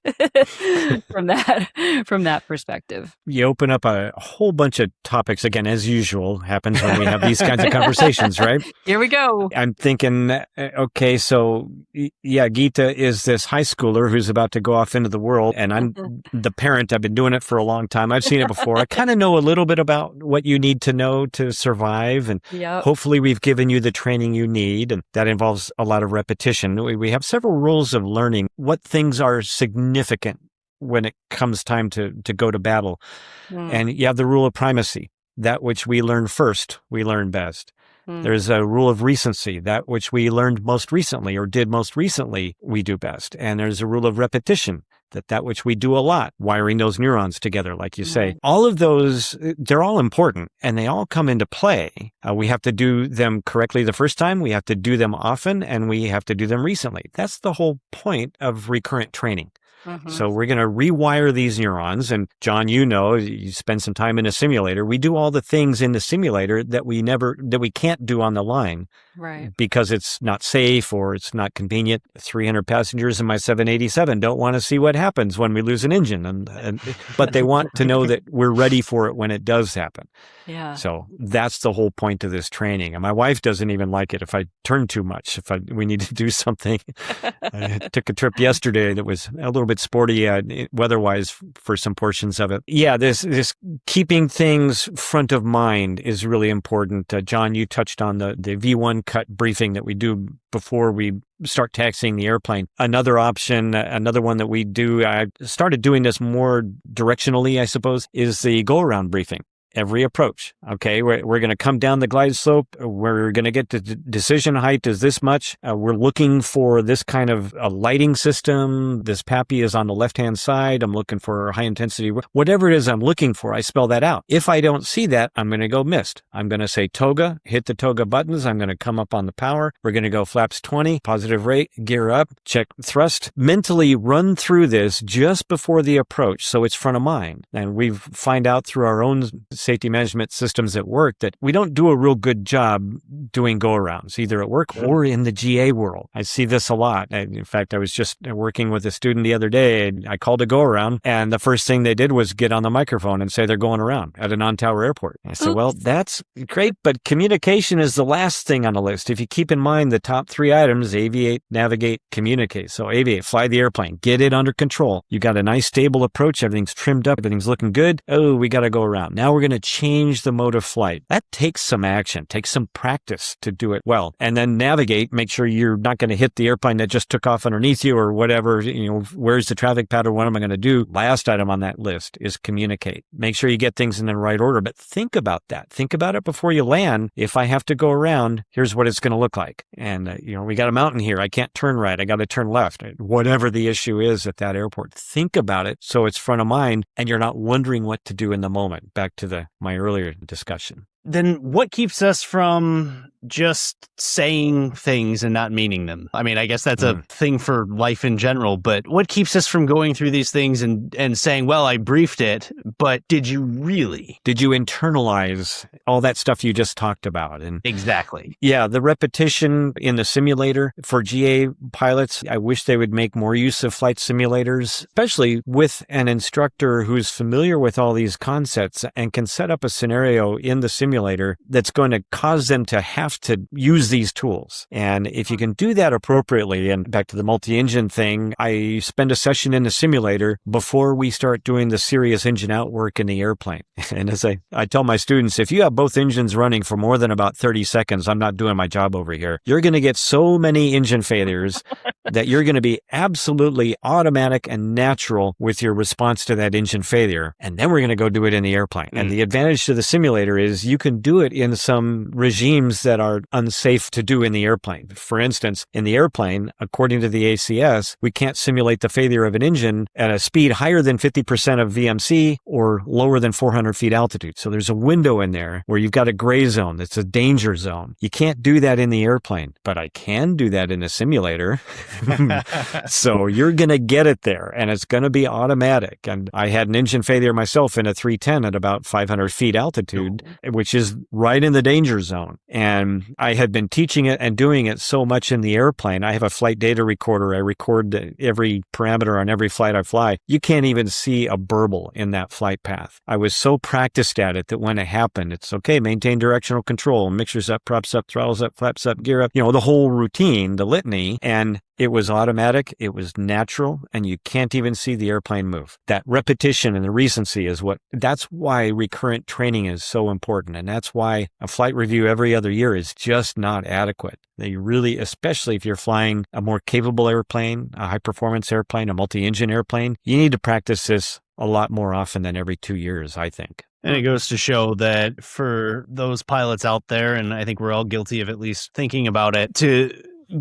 from that perspective. You open up a whole bunch of topics again, as usual, happens when we have these kinds of conversations, right? Here we go. I'm thinking, okay, so yeah, Geeta is this high schooler who's about to go off into the world. And I'm the parent. I've been doing it for a long time. I've seen it before. I kind of know a little bit about what you need to know to survive. And hopefully we've given you the training you need. And that involves a lot of repetition. We have several rules of learning what things are significant when it comes time to go to battle. And you have the rule of primacy. That which we learn first, we learn best. There's a rule of recency. That which we learned most recently or did most recently, we do best. And there's a rule of repetition. That which we do a lot, wiring those neurons together, like you say. All of those, they're all important and they all come into play. We have to do them correctly the first time, we have to do them often, and we have to do them recently. That's the whole point of recurrent training. So we're going to rewire these neurons. And John, you spend some time in a simulator. We do all the things in the simulator that we can't do on the line. Right. Because it's not safe or it's not convenient. 300 passengers in my 787 don't want to see what happens when we lose an engine. But they want to know that we're ready for it when it does happen. Yeah. So that's the whole point of this training. And my wife doesn't even like it if I turn too much, we need to do something. I took a trip yesterday that was a little bit sporty weather-wise for some portions of it. Yeah, this keeping things front of mind is really important. John, you touched on the V1 cut briefing that we do before we start taxiing the airplane. Another option, another one that we do, I started doing this more directionally, I suppose, is the go-around briefing. Every approach. Okay, we're going to come down the glide slope. We're going to get the decision height is this much. We're looking for this kind of a lighting system. This PAPI is on the left-hand side. I'm looking for high intensity. Whatever it is I'm looking for, I spell that out. If I don't see that, I'm going to go missed. I'm going to say toga, hit the toga buttons. I'm going to come up on the power. We're going to go flaps 20, positive rate, gear up, check thrust. Mentally run through this just before the approach so it's front of mind. And we find out through our own safety management systems at work that we don't do a real good job doing go-arounds, either at work or in the GA world. I see this a lot. In fact, I was just working with a student the other day. I called a go-around, and the first thing they did was get on the microphone and say they're going around at a non-tower airport. I said, well, that's great, but communication is the last thing on the list. If you keep in mind the top 3 items, aviate, navigate, communicate. So aviate, fly the airplane, get it under control. You got a nice stable approach. Everything's trimmed up. Everything's looking good. Oh, we got to go around. Now we're going to change the mode of flight. That takes some action, takes some practice to do it well. And then navigate, make sure you're not going to hit the airplane that just took off underneath you or whatever. Where's the traffic pattern? What am I going to do? Last item on that list is communicate. Make sure you get things in the right order, but think about that. Think about it before you land. If I have to go around, here's what it's going to look like. And, we got a mountain here. I can't turn right. I got to turn left. Whatever the issue is at that airport, think about it so it's front of mind and you're not wondering what to do in the moment. Back to my earlier discussion. Then what keeps us from just saying things and not meaning them? I mean, I guess that's a thing for life in general, but what keeps us from going through these things and saying, well, I briefed it, but did you really? Did you internalize all that stuff you just talked about? And exactly. Yeah, the repetition in the simulator for GA pilots, I wish they would make more use of flight simulators, especially with an instructor who's familiar with all these concepts and can set up a scenario in the simulator simulator that's going to cause them to have to use these tools. And if you can do that appropriately, and back to the multi-engine thing, I spend a session in the simulator before we start doing the serious engine out work in the airplane. And as I tell my students, if you have both engines running for more than about 30 seconds, I'm not doing my job over here. You're going to get so many engine failures that you're going to be absolutely automatic and natural with your response to that engine failure. And then we're going to go do it in the airplane. And the advantage to the simulator is you can do it in some regimes that are unsafe to do in the airplane. For instance, in the airplane, according to the ACS, we can't simulate the failure of an engine at a speed higher than 50% of VMC or lower than 400 feet altitude. So there's a window in there where you've got a gray zone that's a danger zone. You can't do that in the airplane, but I can do that in a simulator. So you're going to get it there, and it's going to be automatic. And I had an engine failure myself in a 310 at about 500 feet altitude, which is right in the danger zone. And I had been teaching it and doing it so much in the airplane. I have a flight data recorder. I record every parameter on every flight I fly. You can't even see a burble in that flight path. I was so practiced at it that when it happened, it's okay, maintain directional control, mixtures up, props up, throttles up, flaps up, gear up, the whole routine, the litany. And it was automatic, it was natural, and you can't even see the airplane move. That repetition and the recency that's why recurrent training is so important. And that's why a flight review every other year is just not adequate. They really, especially if you're flying a more capable airplane, a high performance airplane, a multi-engine airplane, you need to practice this a lot more often than every 2 years, I think. And it goes to show that for those pilots out there, and I think we're all guilty of at least thinking about it, to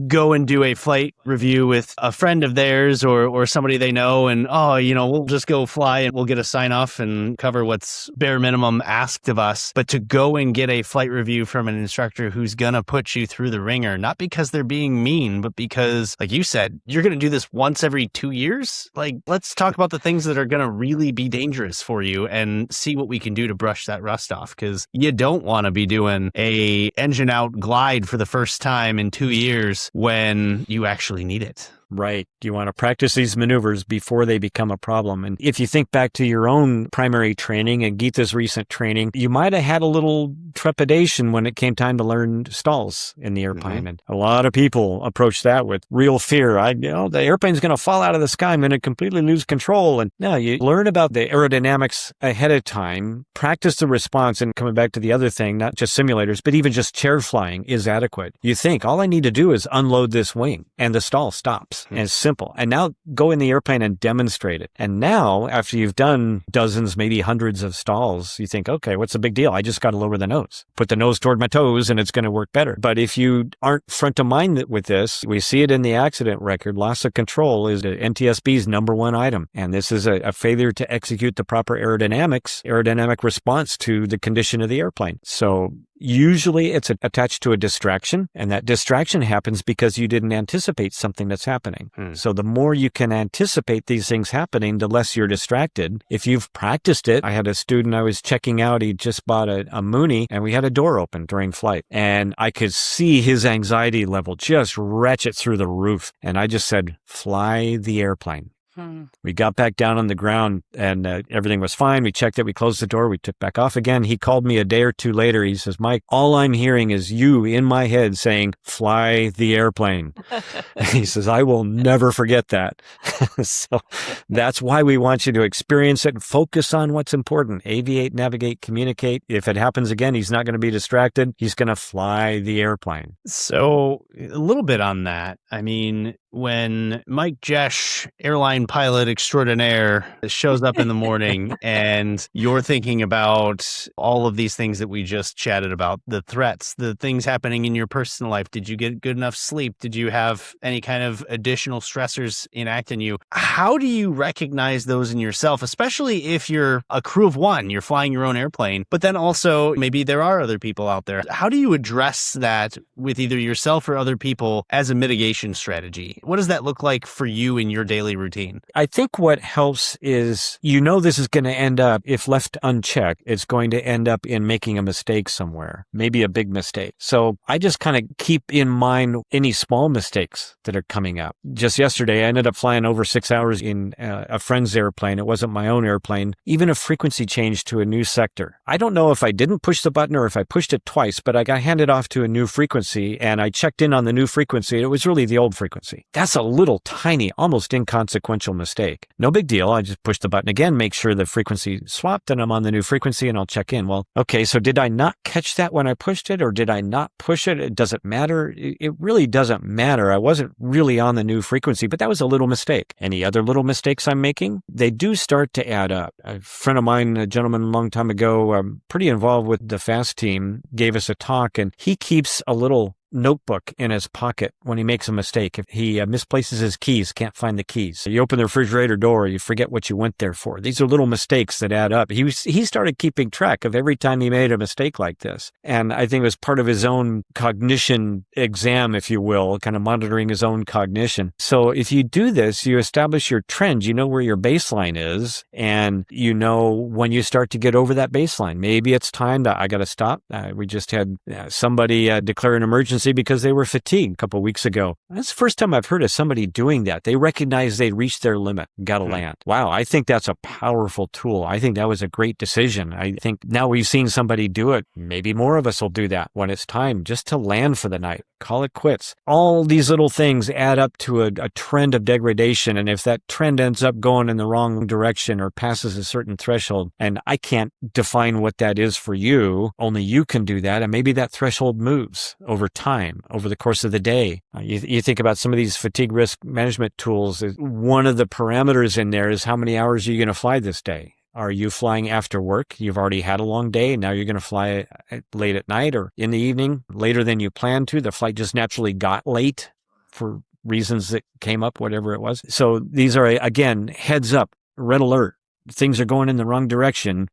go and do a flight review with a friend of theirs or somebody they know, and we'll just go fly and we'll get a sign off and cover what's bare minimum asked of us. But to go and get a flight review from an instructor who's gonna put you through the ringer, not because they're being mean, but because, like you said, you're gonna do this once every 2 years. Like, let's talk about the things that are gonna really be dangerous for you and see what we can do to brush that rust off, because you don't want to be doing a engine out glide for the first time in 2 years when you actually need it. Right. You want to practice these maneuvers before they become a problem. And if you think back to your own primary training and Geeta's recent training, you might have had a little trepidation when it came time to learn stalls in the airplane. And a lot of people approach that with real fear. The airplane's going to fall out of the sky. I'm going to completely lose control. And no, you learn about the aerodynamics ahead of time, practice the response. And coming back to the other thing, not just simulators, but even just chair flying is adequate. You think all I need to do is unload this wing and the stall stops. And it's simple. And now go in the airplane and demonstrate it. And now, after you've done dozens, maybe hundreds of stalls, you think, okay, what's the big deal? I just got to lower the nose. Put the nose toward my toes and it's going to work better. But if you aren't front of mind with this, we see it in the accident record. Loss of control is the NTSB's number one item. And this is a failure to execute the proper aerodynamic response to the condition of the airplane. So usually it's attached to a distraction, and that distraction happens because you didn't anticipate something that's happening. So the more you can anticipate these things happening, the less you're distracted. If you've practiced it, I had a student I was checking out, he just bought a Mooney, and we had a door open during flight, and I could see his anxiety level just ratchet through the roof. And I just said, fly the airplane. We got back down on the ground and everything was fine. We checked it. We closed the door. We took back off again. He called me a day or two later. He says, Mike, all I'm hearing is you in my head saying, fly the airplane. He says, I will never forget that. So that's why we want you to experience it and focus on what's important. Aviate, navigate, communicate. If it happens again, he's not going to be distracted. He's going to fly the airplane. So a little bit on that. I mean, when Mike Jesch, airline pilot extraordinaire, shows up in the morning and you're thinking about all of these things that we just chatted about, the threats, the things happening in your personal life. Did you get good enough sleep? Did you have any kind of additional stressors enact in you? How do you recognize those in yourself, especially if you're a crew of one, you're flying your own airplane, but then also maybe there are other people out there? How do you address that with either yourself or other people as a mitigation strategy? What does that look like for you in your daily routine? I think what helps is, this is going to end up, if left unchecked, it's going to end up in making a mistake somewhere, maybe a big mistake. So I just kind of keep in mind any small mistakes that are coming up. Just yesterday, I ended up flying over 6 hours in a friend's airplane. It wasn't my own airplane. Even a frequency change to a new sector. I don't know if I didn't push the button or if I pushed it twice, but I got handed off to a new frequency and I checked in on the new frequency. It was really the old frequency. That's a little tiny, almost inconsequential mistake. No big deal. I just push the button again, make sure the frequency swapped and I'm on the new frequency and I'll check in. Well, okay, so did I not catch that when I pushed it or did I not push it? Does it matter? It really doesn't matter. I wasn't really on the new frequency, but that was a little mistake. Any other little mistakes I'm making? They do start to add up. A friend of mine, a gentleman a long time ago, pretty involved with the FAST team, gave us a talk and he keeps a little notebook in his pocket when he makes a mistake. If he misplaces his keys, can't find the keys. You open the refrigerator door, you forget what you went there for. These are little mistakes that add up. He started keeping track of every time he made a mistake like this. And I think it was part of his own cognition exam, if you will, kind of monitoring his own cognition. So if you do this, you establish your trend. You know where your baseline is, and you know when you start to get over that baseline. Maybe it's time that I got to stop. We just had somebody declare an emergency because they were fatigued a couple of weeks ago. That's the first time I've heard of somebody doing that. They recognize they reached their limit, got to land. Wow, I think that's a powerful tool. I think that was a great decision. I think now we've seen somebody do it. Maybe more of us will do that when it's time just to land for the night. Call it quits. All these little things add up to a trend of degradation. And if that trend ends up going in the wrong direction or passes a certain threshold, and I can't define what that is for you, only you can do that. And maybe that threshold moves over time. Over the course of the day. You think about some of these fatigue risk management tools. One of the parameters in there is how many hours are you going to fly this day? Are you flying after work? You've already had a long day. Now you're going to fly late at night or in the evening, later than you planned to. The flight just naturally got late for reasons that came up, whatever it was. So these are, again, heads up, red alert. Things are going in the wrong direction.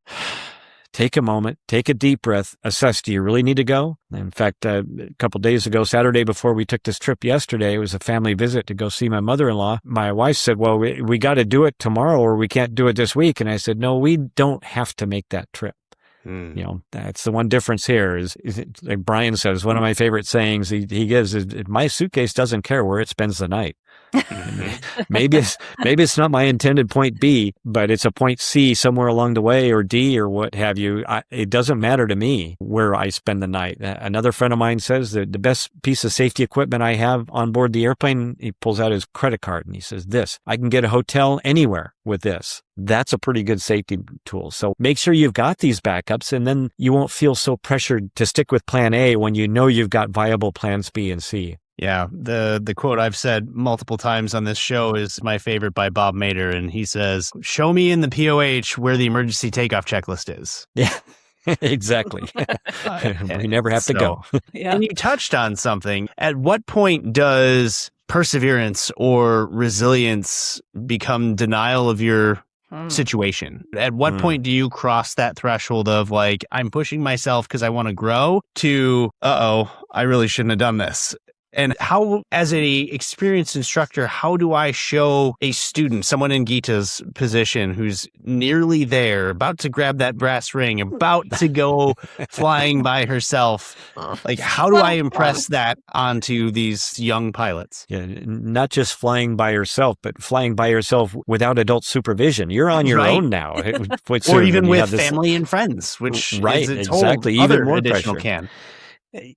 Take a moment, take a deep breath, assess, do you really need to go? In fact, a couple of days ago, Saturday before we took this trip yesterday, it was a family visit to go see my mother-in-law. My wife said, well, we got to do it tomorrow or we can't do it this week. And I said, no, we don't have to make that trip. That's the one difference here is like Brian says, one of my favorite sayings he gives is, my suitcase doesn't care where it spends the night. Maybe it's not my intended point B, but it's a point C somewhere along the way or D or what have you. It doesn't matter to me where I spend the night. Another friend of mine says that the best piece of safety equipment I have on board the airplane, he pulls out his credit card and he says, I can get a hotel anywhere with this. That's a pretty good safety tool. So make sure you've got these backups and then you won't feel so pressured to stick with plan A when you know you've got viable plans B and C. Yeah, the quote I've said multiple times on this show is my favorite by Bob Mader, and he says, show me in the POH where the emergency takeoff checklist is. Yeah, exactly. We never have to go. Yeah. And you touched on something. At what point does perseverance or resilience become denial of your situation? At what point do you cross that threshold of like, I'm pushing myself because I want to grow to, I really shouldn't have done this? And how, as an experienced instructor, how do I show a student, someone in Geeta's position who's nearly there, about to grab that brass ring, about to go flying by herself? Like, how do I impress that onto these young pilots? Yeah, not just flying by yourself, but flying by yourself without adult supervision. You're on your own now. Or even with family and friends, which is its exactly. whole Even other more additional pressure. can.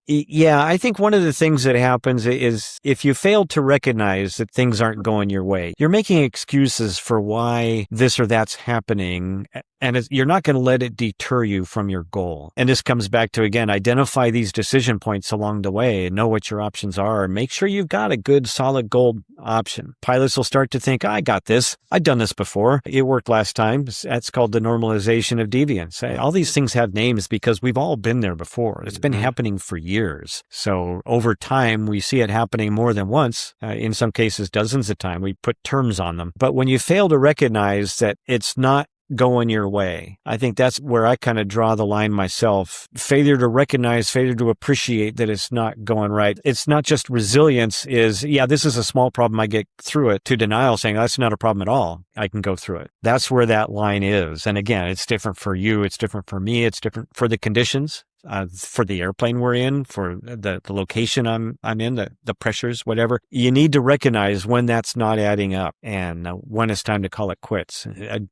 Yeah, I think one of the things that happens is if you fail to recognize that things aren't going your way, you're making excuses for why this or that's happening, and you're not going to let it deter you from your goal. And this comes back to, again, identify these decision points along the way and know what your options are and make sure you've got a good, solid goal option. Pilots will start to think, I got this. I've done this before. It worked last time. That's called the normalization of deviance. All these things have names because we've all been there before. It's been happening for years. So over time, we see it happening more than once, in some cases, dozens of times. We put terms on them. But when you fail to recognize that it's not going your way. I think that's where I kind of draw the line myself. Failure to recognize, failure to appreciate that it's not going right. It's not just resilience is, yeah, this is a small problem. I get through it, to denial saying that's not a problem at all. I can go through it. That's where that line is. And again, it's different for you. It's different for me. It's different for the conditions. For the airplane we're in, for the location I'm in, the pressures, whatever. You need to recognize when that's not adding up and when it's time to call it quits.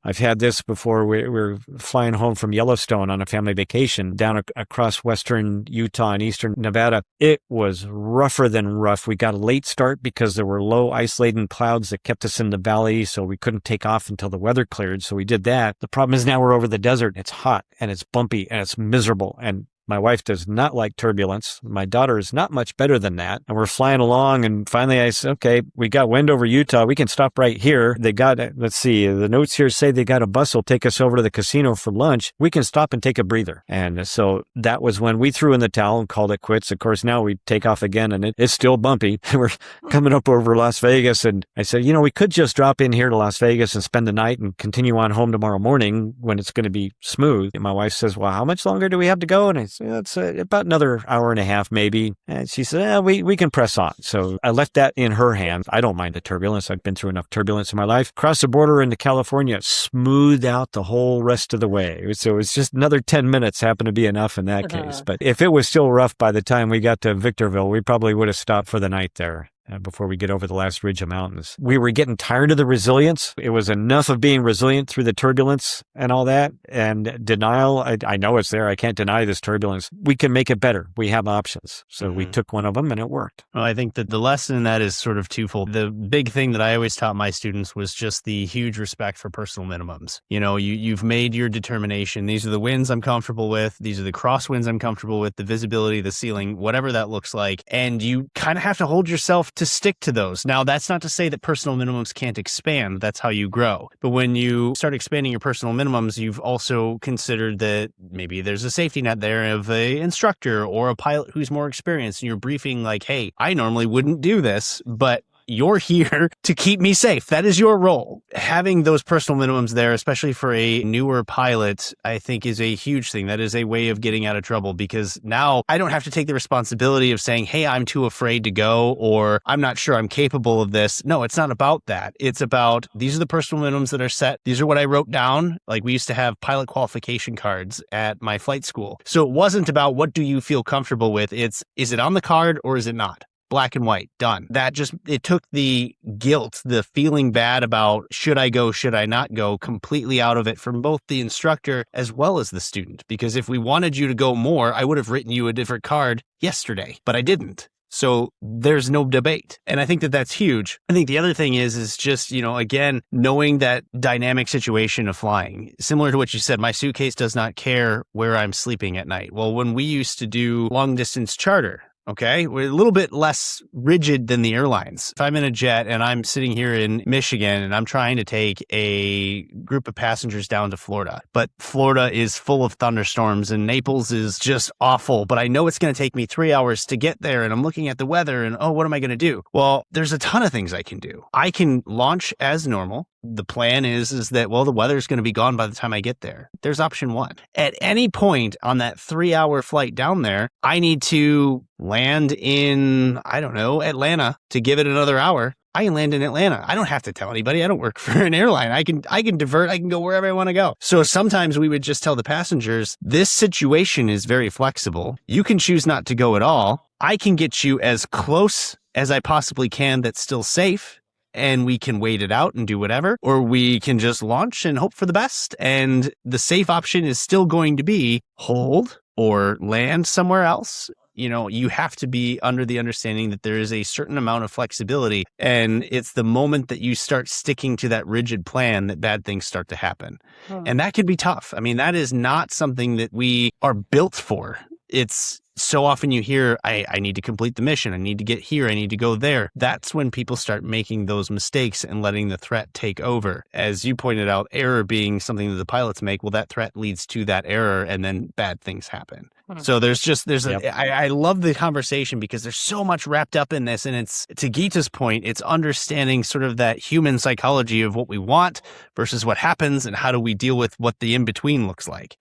I've had this before. We're flying home from Yellowstone on a family vacation down across western Utah and eastern Nevada. It was rougher than rough. We got a late start because there were low ice-laden clouds that kept us in the valley, so we couldn't take off until the weather cleared. So we did that. The problem is now we're over the desert. It's hot and it's bumpy and it's miserable, and my wife does not like turbulence. My daughter is not much better than that. And we're flying along, and finally I said, okay, we got wind over Utah. We can stop right here. They got, let's see, the notes here say they got a bus will take us over to the casino for lunch. We can stop and take a breather. And so that was when we threw in the towel and called it quits. Of course, now we take off again, and it's still bumpy. We're coming up over Las Vegas, and I said, we could just drop in here to Las Vegas and spend the night and continue on home tomorrow morning when it's going to be smooth. And my wife says, well, how much longer do we have to go? And I said, it's about another hour and a half, maybe. And she said, we can press on. So I left that in her hands. I don't mind the turbulence. I've been through enough turbulence in my life. Crossed the border into California, smoothed out the whole rest of the way. So it was just another 10 minutes happened to be enough in that case. But if it was still rough by the time we got to Victorville, we probably would have stopped for the night there. Before we get over the last ridge of mountains. We were getting tired of the resilience. It was enough of being resilient through the turbulence and all that. And denial, I know it's there. I can't deny this turbulence. We can make it better. We have options. So we took one of them and it worked. Well, I think that the lesson in that is sort of twofold. The big thing that I always taught my students was just the huge respect for personal minimums. You've made your determination. These are the winds I'm comfortable with. These are the crosswinds I'm comfortable with, the visibility, the ceiling, whatever that looks like. And you kind of have to hold yourself to stick to those. Now, that's not to say that personal minimums can't expand. That's how you grow. But when you start expanding your personal minimums, you've also considered that maybe there's a safety net there of an instructor or a pilot who's more experienced, and you're briefing like, hey, I normally wouldn't do this, but you're here to keep me safe. That is your role. Having those personal minimums there, especially for a newer pilot, I think is a huge thing. That is a way of getting out of trouble, because now I don't have to take the responsibility of saying, hey, I'm too afraid to go, or I'm not sure I'm capable of this. No, it's not about that. It's about, these are the personal minimums that are set. These are what I wrote down. Like, we used to have pilot qualification cards at my flight school. So it wasn't about what do you feel comfortable with. It's, is it on the card or is it not? Black and white, done. It took the guilt, the feeling bad about should I go, should I not go, completely out of it from both the instructor as well as the student. Because if we wanted you to go more, I would have written you a different card yesterday, but I didn't. So there's no debate. And I think that that's huge. I think the other thing is just, again, knowing that dynamic situation of flying. Similar to what you said, my suitcase does not care where I'm sleeping at night. Well, when we used to do long distance charter, okay, we're a little bit less rigid than the airlines. If I'm in a jet and I'm sitting here in Michigan and I'm trying to take a group of passengers down to Florida, but Florida is full of thunderstorms and Naples is just awful, but I know it's going to take me 3 hours to get there, and I'm looking at the weather and, what am I going to do? Well, there's a ton of things I can do. I can launch as normal. The plan is that, the weather's going to be gone by the time I get there. There's option one. At any point on that 3-hour flight down there, I need to land in, Atlanta to give it another hour. I can land in Atlanta. I don't have to tell anybody. I don't work for an airline. I can divert. I can go wherever I want to go. So sometimes we would just tell the passengers, this situation is very flexible. You can choose not to go at all. I can get you as close as I possibly can that's still safe, and we can wait it out and do whatever, or we can just launch and hope for the best. And the safe option is still going to be hold or land somewhere else. You have to be under the understanding that there is a certain amount of flexibility, and it's the moment that you start sticking to that rigid plan that bad things start to happen. And that can be tough. That is not something that we are built for. It's so often you hear, I need to complete the mission. I need to get here. I need to go there. That's when people start making those mistakes and letting the threat take over. As you pointed out, error being something that the pilots make, well, that threat leads to that error, and then bad things happen. So I love the conversation because there's so much wrapped up in this. And it's, to Geeta's point, it's understanding sort of that human psychology of what we want versus what happens and how do we deal with what the in-between looks like.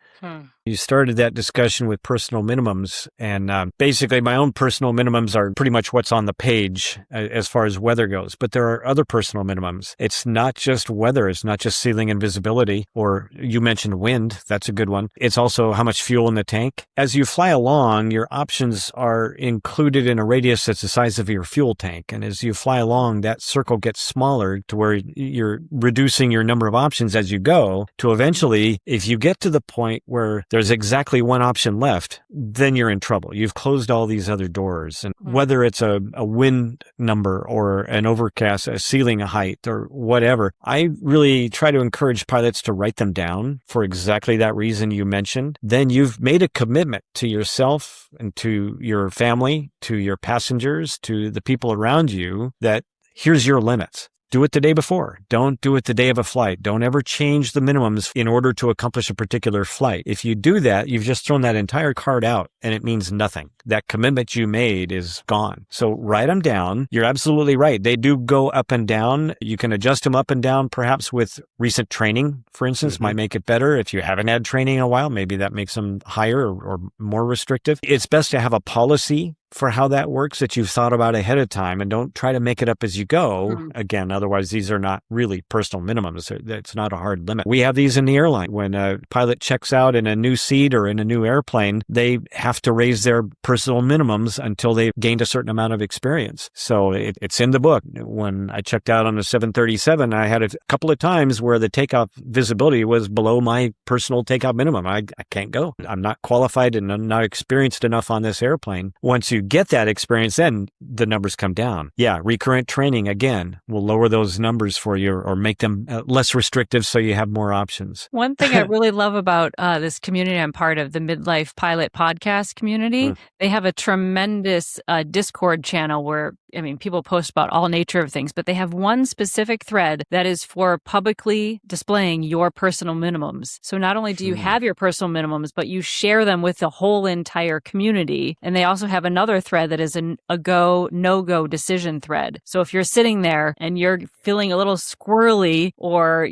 You started that discussion with personal minimums, and basically my own personal minimums are pretty much what's on the page as far as weather goes, but there are other personal minimums. It's not just weather. It's not just ceiling and visibility, or you mentioned wind. That's a good one. It's also how much fuel in the tank. As you fly along, your options are included in a radius that's the size of your fuel tank. And as you fly along, that circle gets smaller to where you're reducing your number of options as you go to eventually, if you get to the point where there's exactly one option left, then you're in trouble. You've closed all these other doors. And whether it's a wind number or an overcast, a ceiling height or whatever, I really try to encourage pilots to write them down for exactly that reason you mentioned. Then you've made a commitment to yourself and to your family, to your passengers, to the people around you that here's your limits. Do it the day before. Don't do it the day of a flight. Don't ever change the minimums in order to accomplish a particular flight. If you do that, you've just thrown that entire card out and it means nothing. That commitment you made is gone. So write them down. You're absolutely right. They do go up and down. You can adjust them up and down, perhaps with recent training, for instance, might make it better. If you haven't had training in a while, maybe that makes them higher or more restrictive. It's best to have a policy for how that works that you've thought about ahead of time, and don't try to make it up as you go. Again, otherwise these are not really personal minimums. It's not a hard limit. We have these in the airline. When a pilot checks out in a new seat or in a new airplane, they have to raise their personal minimums until they've gained a certain amount of experience. So it's in the book. When I checked out on the 737, I had a couple of times where the takeoff visibility was below my personal takeoff minimum. I can't go. I'm not qualified and I'm not experienced enough on this airplane. Once you get that experience, then the numbers come down. Yeah, recurrent training, again, will lower those numbers for you or make them less restrictive so you have more options. One thing I really love about this community I'm part of, the Midlife Pilot podcast community, they have a tremendous Discord channel where, I mean, people post about all nature of things, but they have one specific thread that is for publicly displaying your personal minimums. So not only do you have your personal minimums, but you share them with the whole entire community. And they also have another thread that is a go, no-go decision thread. So if you're sitting there and you're feeling a little squirrely or,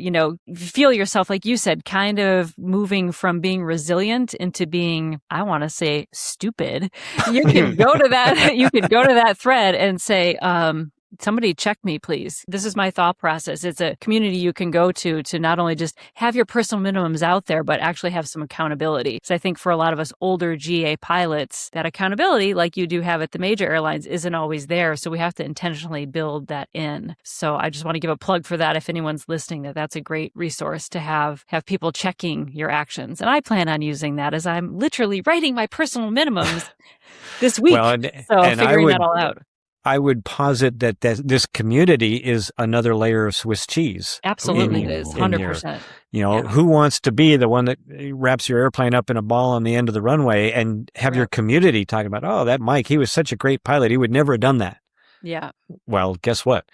feel yourself, like you said, kind of moving from being resilient into being, I want to say, stupid, you can go to that thread and say, somebody check me, please. This is my thought process. It's a community you can go to not only just have your personal minimums out there, but actually have some accountability. So I think for a lot of us older GA pilots, that accountability, like you do have at the major airlines, isn't always there. So we have to intentionally build that in. So I just want to give a plug for that. If anyone's listening, that's a great resource to have people checking your actions. And I plan on using that as I'm literally writing my personal minimums this week. Figuring that all out. I would posit that this community is another layer of Swiss cheese. Absolutely, it is 100%. Who wants to be the one that wraps your airplane up in a ball on the end of the runway and have your community talking about, oh, that Mike, he was such a great pilot. He would never have done that. Yeah. Well, guess what?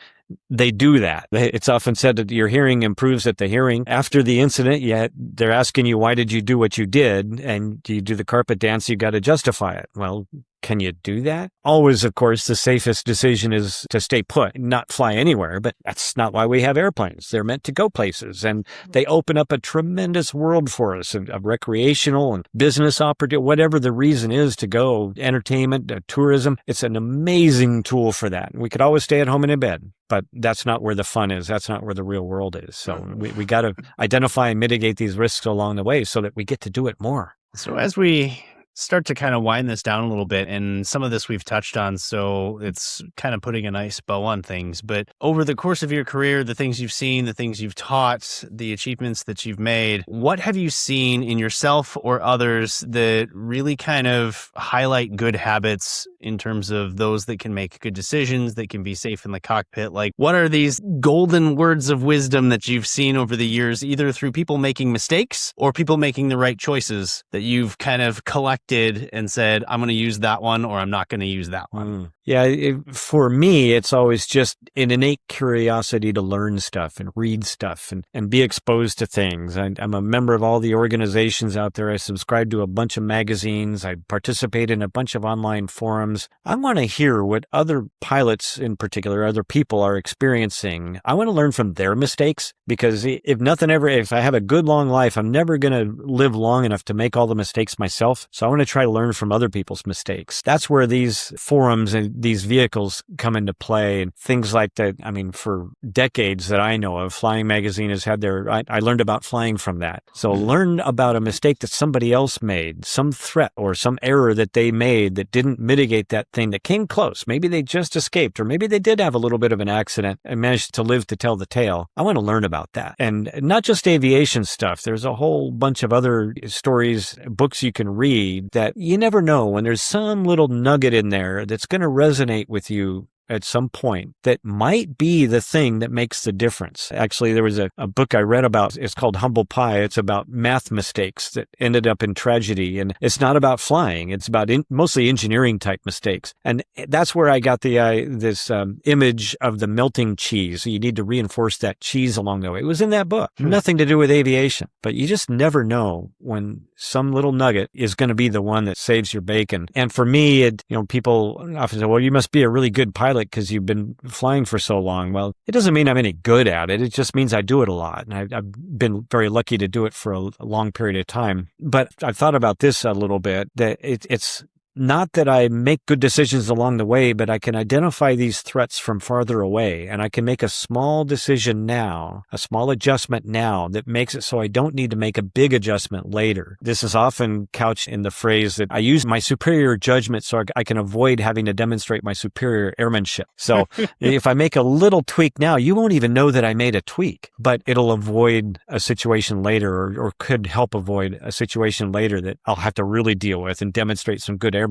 They do that. It's often said that your hearing improves at the hearing. After the incident, yet they're asking you, why did you do what you did? And you do the carpet dance, you got to justify it. Well, can you do that? Always, of course, the safest decision is to stay put, not fly anywhere, but that's not why we have airplanes. They're meant to go places, and they open up a tremendous world for us of recreational and business opportunity, whatever the reason is to go, entertainment, tourism. It's an amazing tool for that. We could always stay at home and in bed, but that's not where the fun is. That's not where the real world is. So we got to identify and mitigate these risks along the way so that we get to do it more. So as we start to kind of wind this down a little bit, and some of this we've touched on, so it's kind of putting a nice bow on things. But over the course of your career, the things you've seen, the things you've taught, the achievements that you've made, what have you seen in yourself or others that really kind of highlight good habits in terms of those that can make good decisions, that can be safe in the cockpit? Like, what are these golden words of wisdom that you've seen over the years, either through people making mistakes or people making the right choices, that you've kind of collected and said, I'm going to use that one or I'm not going to use that one? Yeah, for me, it's always just an innate curiosity to learn stuff and read stuff and be exposed to things. I'm a member of all the organizations out there. I subscribe to a bunch of magazines. I participate in a bunch of online forums. I want to hear what other pilots in particular, other people are experiencing. I want to learn from their mistakes, because if I have a good long life, I'm never going to live long enough to make all the mistakes myself. So I want to try to learn from other people's mistakes. That's where these forums and these vehicles come into play, and things like that. I mean, for decades that I know of, Flying Magazine has had I learned about flying from that. So learn about a mistake that somebody else made, some threat or some error that they made that didn't mitigate that thing that came close. Maybe they just escaped, or maybe they did have a little bit of an accident and managed to live to tell the tale. I want to learn about that. And not just aviation stuff. There's a whole bunch of other stories, books you can read that you never know when there's some little nugget in there that's going to resonate with you at some point that might be the thing that makes the difference. Actually, there was a book I read about. It's called Humble Pie. It's about math mistakes that ended up in tragedy. And it's not about flying. It's about mostly engineering type mistakes. And that's where I got this image of the melting cheese. So you need to reinforce that cheese along the way. It was in that book. Nothing to do with aviation. But you just never know when some little nugget is going to be the one that saves your bacon. And for me, people often say, well, you must be a really good pilot because you've been flying for so long. Well, it doesn't mean I'm any good at it. It just means I do it a lot. And I've been very lucky to do it for a long period of time. But I've thought about this a little bit, that it's not that I make good decisions along the way, but I can identify these threats from farther away, and I can make a small decision now, a small adjustment now that makes it so I don't need to make a big adjustment later. This is often couched in the phrase that I use my superior judgment so I can avoid having to demonstrate my superior airmanship. So if I make a little tweak now, you won't even know that I made a tweak, but it'll avoid a situation later, or could help avoid a situation later that I'll have to really deal with and demonstrate some good airmanship.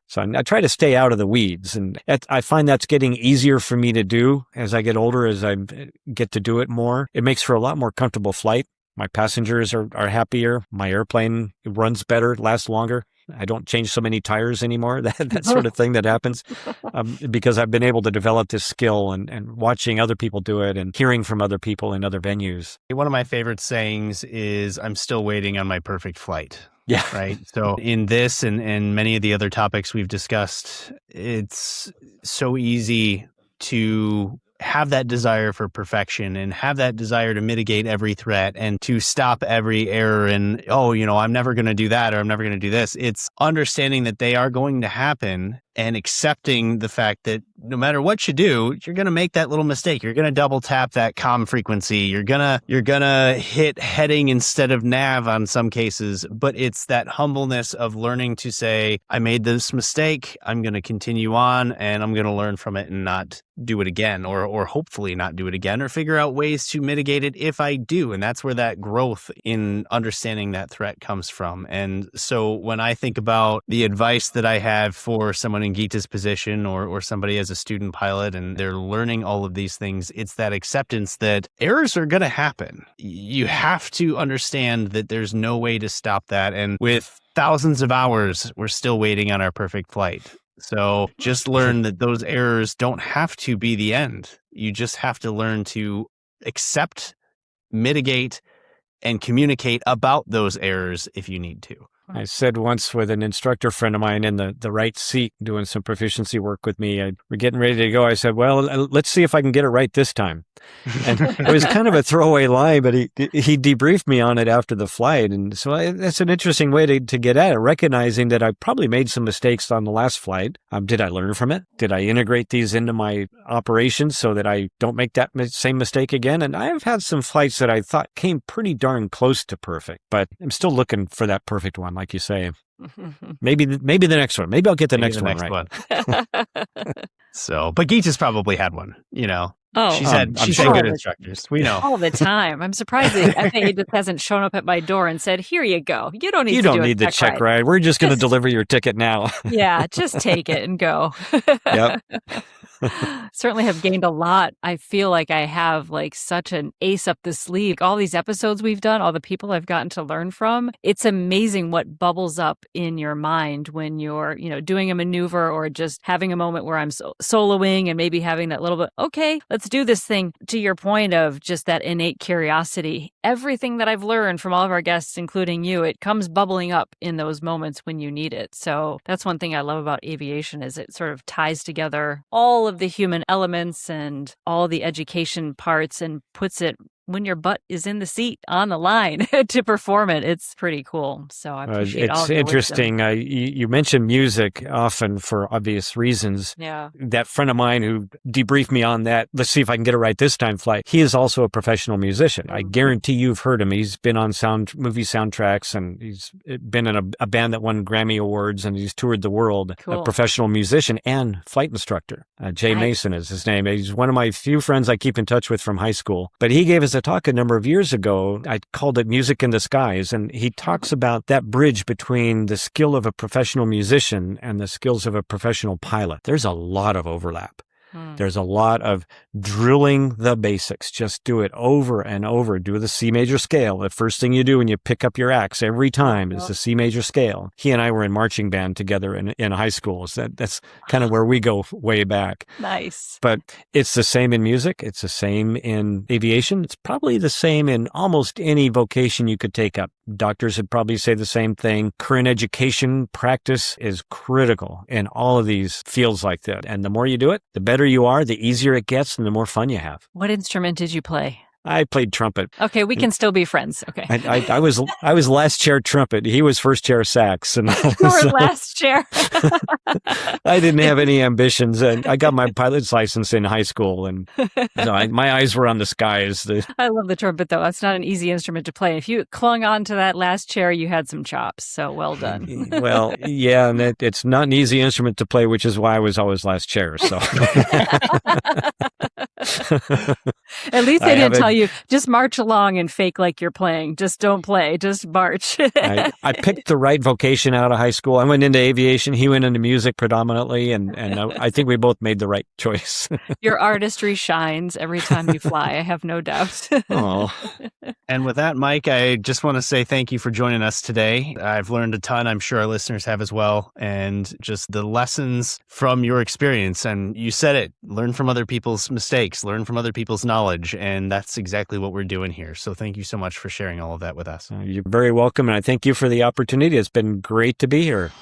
So I try to stay out of the weeds, and I find that's getting easier for me to do as I get older, as I get to do it more. It makes for a lot more comfortable flight. My passengers are happier. My airplane runs better, lasts longer. I don't change so many tires anymore, that sort of thing that happens, because I've been able to develop this skill and watching other people do it and hearing from other people in other venues. One of my favorite sayings is, I'm still waiting on my perfect flight. Yeah. Right. So in this and many of the other topics we've discussed, it's so easy to have that desire for perfection and have that desire to mitigate every threat and to stop every error and, I'm never going to do that, or I'm never going to do this. It's understanding that they are going to happen and accepting the fact that no matter what you do, you're going to make that little mistake. You're going to double tap that comm frequency. You're going to hit heading instead of nav on some cases, but it's that humbleness of learning to say, I made this mistake. I'm going to continue on, and I'm going to learn from it and not do it again, or hopefully not do it again, or figure out ways to mitigate it if I do. And that's where that growth in understanding that threat comes from. And so when I think about the advice that I have for someone in Geeta's position, or somebody as a student pilot, and they're learning all of these things, it's that acceptance that errors are going to happen. You have to understand that there's no way to stop that. And with thousands of hours, we're still waiting on our perfect flight. So just learn that those errors don't have to be the end. You just have to learn to accept, mitigate, and communicate about those errors if you need to. I said once with an instructor friend of mine in the right seat doing some proficiency work with me, we're getting ready to go. I said, well, let's see if I can get it right this time. And it was kind of a throwaway line, but he debriefed me on it after the flight. And so that's an interesting way to get at it, recognizing that I probably made some mistakes on the last flight. Did I learn from it? Did I integrate these into my operations so that I don't make that same mistake again? And I have had some flights that I thought came pretty darn close to perfect, but I'm still looking for that perfect one, like you say. Maybe the next one. Maybe I'll get the next one right. So, but Geeta's probably had one, Oh, she's had good instructors. We know all the time. I'm surprised the FAA just hasn't shown up at my door and said, "Here you go. You don't need the check ride. We're just going to deliver your ticket now." Yeah, just take it and go. Yep. Certainly have gained a lot. I feel like I have like such an ace up the sleeve. All these episodes we've done, all the people I've gotten to learn from, it's amazing what bubbles up in your mind when you're, doing a maneuver or just having a moment where I'm soloing and maybe having that little bit, okay, let's do this thing. To your point of just that innate curiosity, everything that I've learned from all of our guests, including you, it comes bubbling up in those moments when you need it. So that's one thing I love about aviation is it sort of ties together all of the human elements and all the education parts and puts it when your butt is in the seat on the line to perform it. It's pretty cool. So I appreciate all of your interesting. wisdom. You mention music often for obvious reasons. Yeah. That friend of mine who debriefed me on that, let's see if I can get it right this time, flight. He is also a professional musician. I guarantee you've heard him. He's been on movie soundtracks, and he's been in a band that won Grammy Awards, and he's toured the world. Cool. A professional musician and flight instructor. Jay Mason is his name. He's one of my few friends I keep in touch with from high school. But he gave us a talk a number of years ago. I called it Music in the Skies, and he talks about that bridge between the skill of a professional musician and the skills of a professional pilot. There's a lot of overlap. There's a lot of drilling the basics. Just do it over and over. Do the C major scale. The first thing you do when you pick up your axe every time is the C major scale. He and I were in marching band together in high school. So that's kind of where we go way back. Nice. But it's the same in music. It's the same in aviation. It's probably the same in almost any vocation you could take up. Doctors would probably say the same thing. Current education practice is critical in all of these fields like that. And the more you do it, the better you are, the easier it gets, and the more fun you have. What instrument did you play? I played trumpet. Okay, we can still be friends. Okay. I was last chair trumpet. He was first chair sax. And you were last chair. I didn't have any ambitions. And I got my pilot's license in high school, and so my eyes were on the skies. I love the trumpet, though. It's not an easy instrument to play. If you clung on to that last chair, you had some chops. So well done. Well, yeah, and it's not an easy instrument to play, which is why I was always last chair. So. At least they didn't tell you, just march along and fake like you're playing. Just don't play, just march. I picked the right vocation out of high school. I went into aviation. He went into music predominantly, and I think we both made the right choice. Your artistry shines every time you fly, I have no doubt. Oh. And with that, Mike, I just want to say thank you for joining us today. I've learned a ton. I'm sure our listeners have as well. And just the lessons from your experience. And you said it, learn from other people's mistakes, learn from other people's knowledge. And that's exactly what we're doing here. So thank you so much for sharing all of that with us. You're very welcome. And I thank you for the opportunity. It's been great to be here.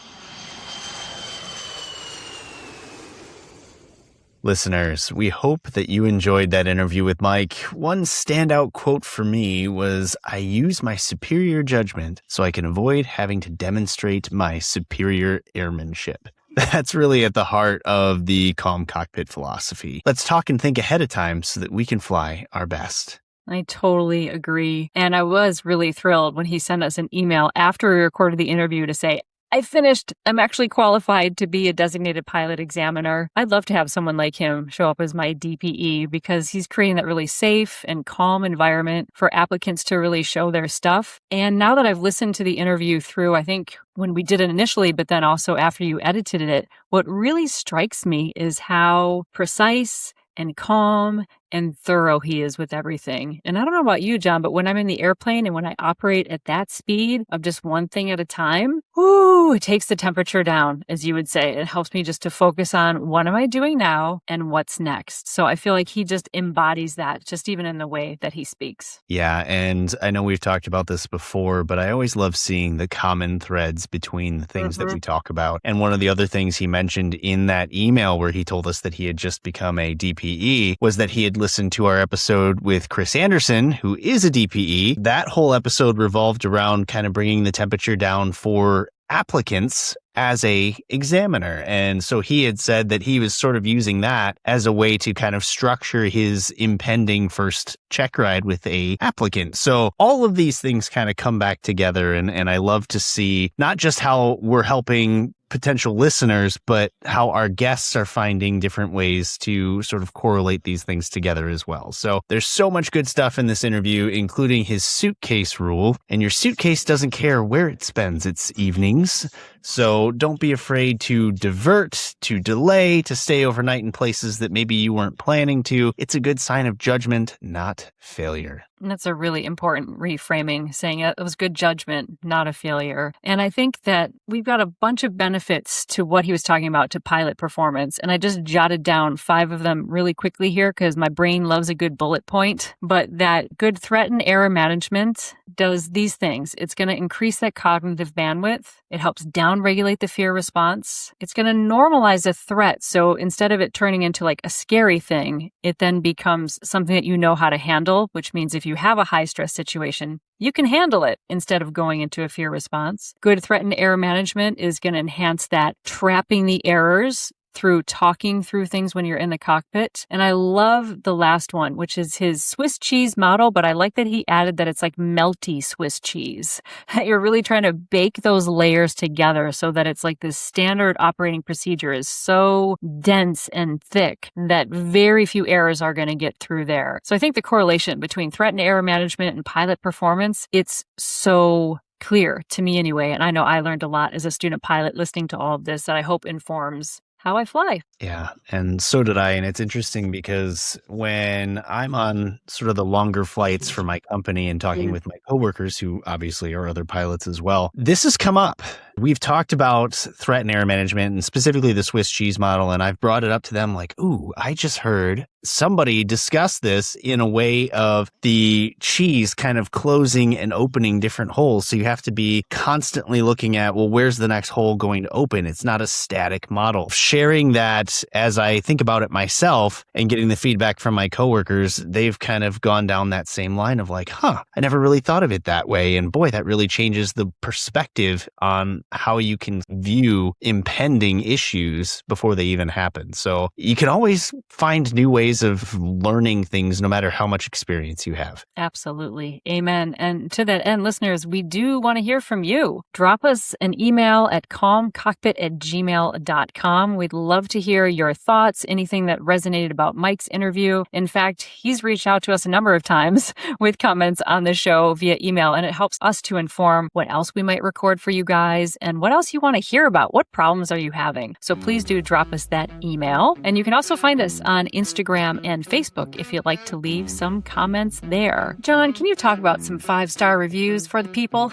Listeners, we hope that you enjoyed that interview with Mike. One standout quote for me was, "I use my superior judgment so I can avoid having to demonstrate my superior airmanship." That's really at the heart of the calm cockpit philosophy. Let's talk and think ahead of time so that we can fly our best. I totally agree. And I was really thrilled when he sent us an email after we recorded the interview to say, I finished. I'm actually qualified to be a designated pilot examiner. I'd love to have someone like him show up as my DPE because he's creating that really safe and calm environment for applicants to really show their stuff. And now that I've listened to the interview through, I think when we did it initially, but then also after you edited it, what really strikes me is how precise and calm and thorough he is with everything. And I don't know about you, John, but when I'm in the airplane and when I operate at that speed of just one thing at a time, it takes the temperature down, as you would say. It helps me just to focus on what am I doing now and what's next. So I feel like he just embodies that, just even in the way that he speaks. Yeah, and I know we've talked about this before, but I always love seeing the common threads between the things that we talk about. And one of the other things he mentioned in that email where he told us that he had just become a DPE was that he had listened to our episode with Chris Anderson, who is a DPE. That whole episode revolved around kind of bringing the temperature down for applicants as a examiner. And so he had said that he was sort of using that as a way to kind of structure his impending first check ride with a applicant. So all of these things kind of come back together. And I love to see not just how we're helping potential listeners, but how our guests are finding different ways to sort of correlate these things together as well. So there's so much good stuff in this interview, including his suitcase rule. And your suitcase doesn't care where it spends its evenings. So don't be afraid to divert, to delay, to stay overnight in places that maybe you weren't planning to. It's a good sign of judgment, not failure. And that's a really important reframing, saying it was good judgment, not a failure. And I think that we've got a bunch of benefits to what he was talking about to pilot performance. And I just jotted down 5 of them really quickly here because my brain loves a good bullet point. But that good threat and error management does these things. It's going to increase that cognitive bandwidth. It helps downregulate the fear response. It's going to normalize a threat. So instead of it turning into like a scary thing, it then becomes something that you know how to handle, which means if you have a high stress situation, you can handle it instead of going into a fear response. Good threat and error management is going to enhance that trapping the errors through talking through things when you're in the cockpit. And I love the last one, which is his Swiss cheese model, but I like that he added that it's like melty Swiss cheese. You're really trying to bake those layers together so that it's like this standard operating procedure is so dense and thick that very few errors are going to get through there. So I think the correlation between threat and error management and pilot performance, it's so clear to me anyway. And I know I learned a lot as a student pilot listening to all of this that I hope informs how I fly. Yeah, and so did I. And it's interesting because when I'm on sort of the longer flights for my company and talking with my coworkers, who obviously are other pilots as well, this has come up. We've talked about threat and error management and specifically the Swiss cheese model. And I've brought it up to them like, ooh, I just heard somebody discuss this in a way of the cheese kind of closing and opening different holes. So you have to be constantly looking at, well, where's the next hole going to open? It's not a static model. Sharing that as I think about it myself and getting the feedback from my coworkers, they've kind of gone down that same line of like, I never really thought of it that way. And boy, that really changes the perspective on how you can view impending issues before they even happen. So you can always find new ways of learning things no matter how much experience you have. Absolutely. Amen. And to that end, listeners, we do want to hear from you. Drop us an email at calmcockpit@gmail.com. We'd love to hear your thoughts, anything that resonated about Mike's interview. In fact, he's reached out to us a number of times with comments on the show via email, and it helps us to inform what else we might record for you guys and what else you want to hear about. What problems are you having? So please do drop us that email. And you can also find us on Instagram and Facebook if you'd like to leave some comments there. John, can you talk about some 5-star reviews for the people?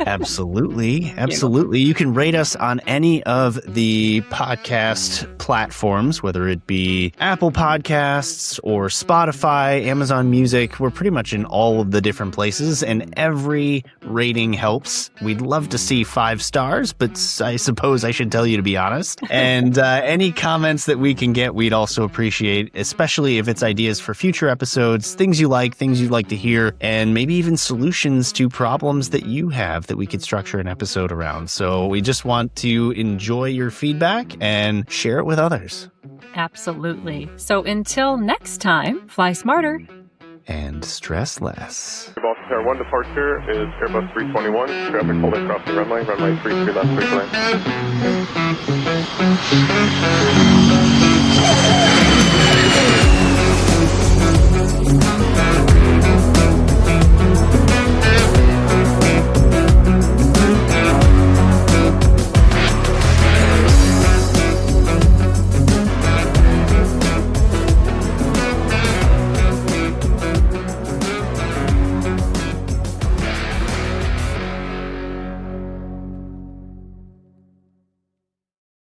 Absolutely. Absolutely. You can rate us on any of the podcast platforms, whether it be Apple Podcasts or Spotify, Amazon Music. We're pretty much in all of the different places, and every rating helps. We'd love to see 5 stars, but I suppose I should tell you to be honest. And any comments that we can get, we'd also appreciate, especially if it's ideas for future episodes, things you like, things you'd like to hear, and maybe even solutions to problems that you have that we could structure an episode around. So we just want to enjoy your feedback and share it with others. Absolutely. So until next time, fly smarter and stress less. Boston Tower 1 departure is Airbus 321. Traffic holding crossing runway 33 left 3 climb.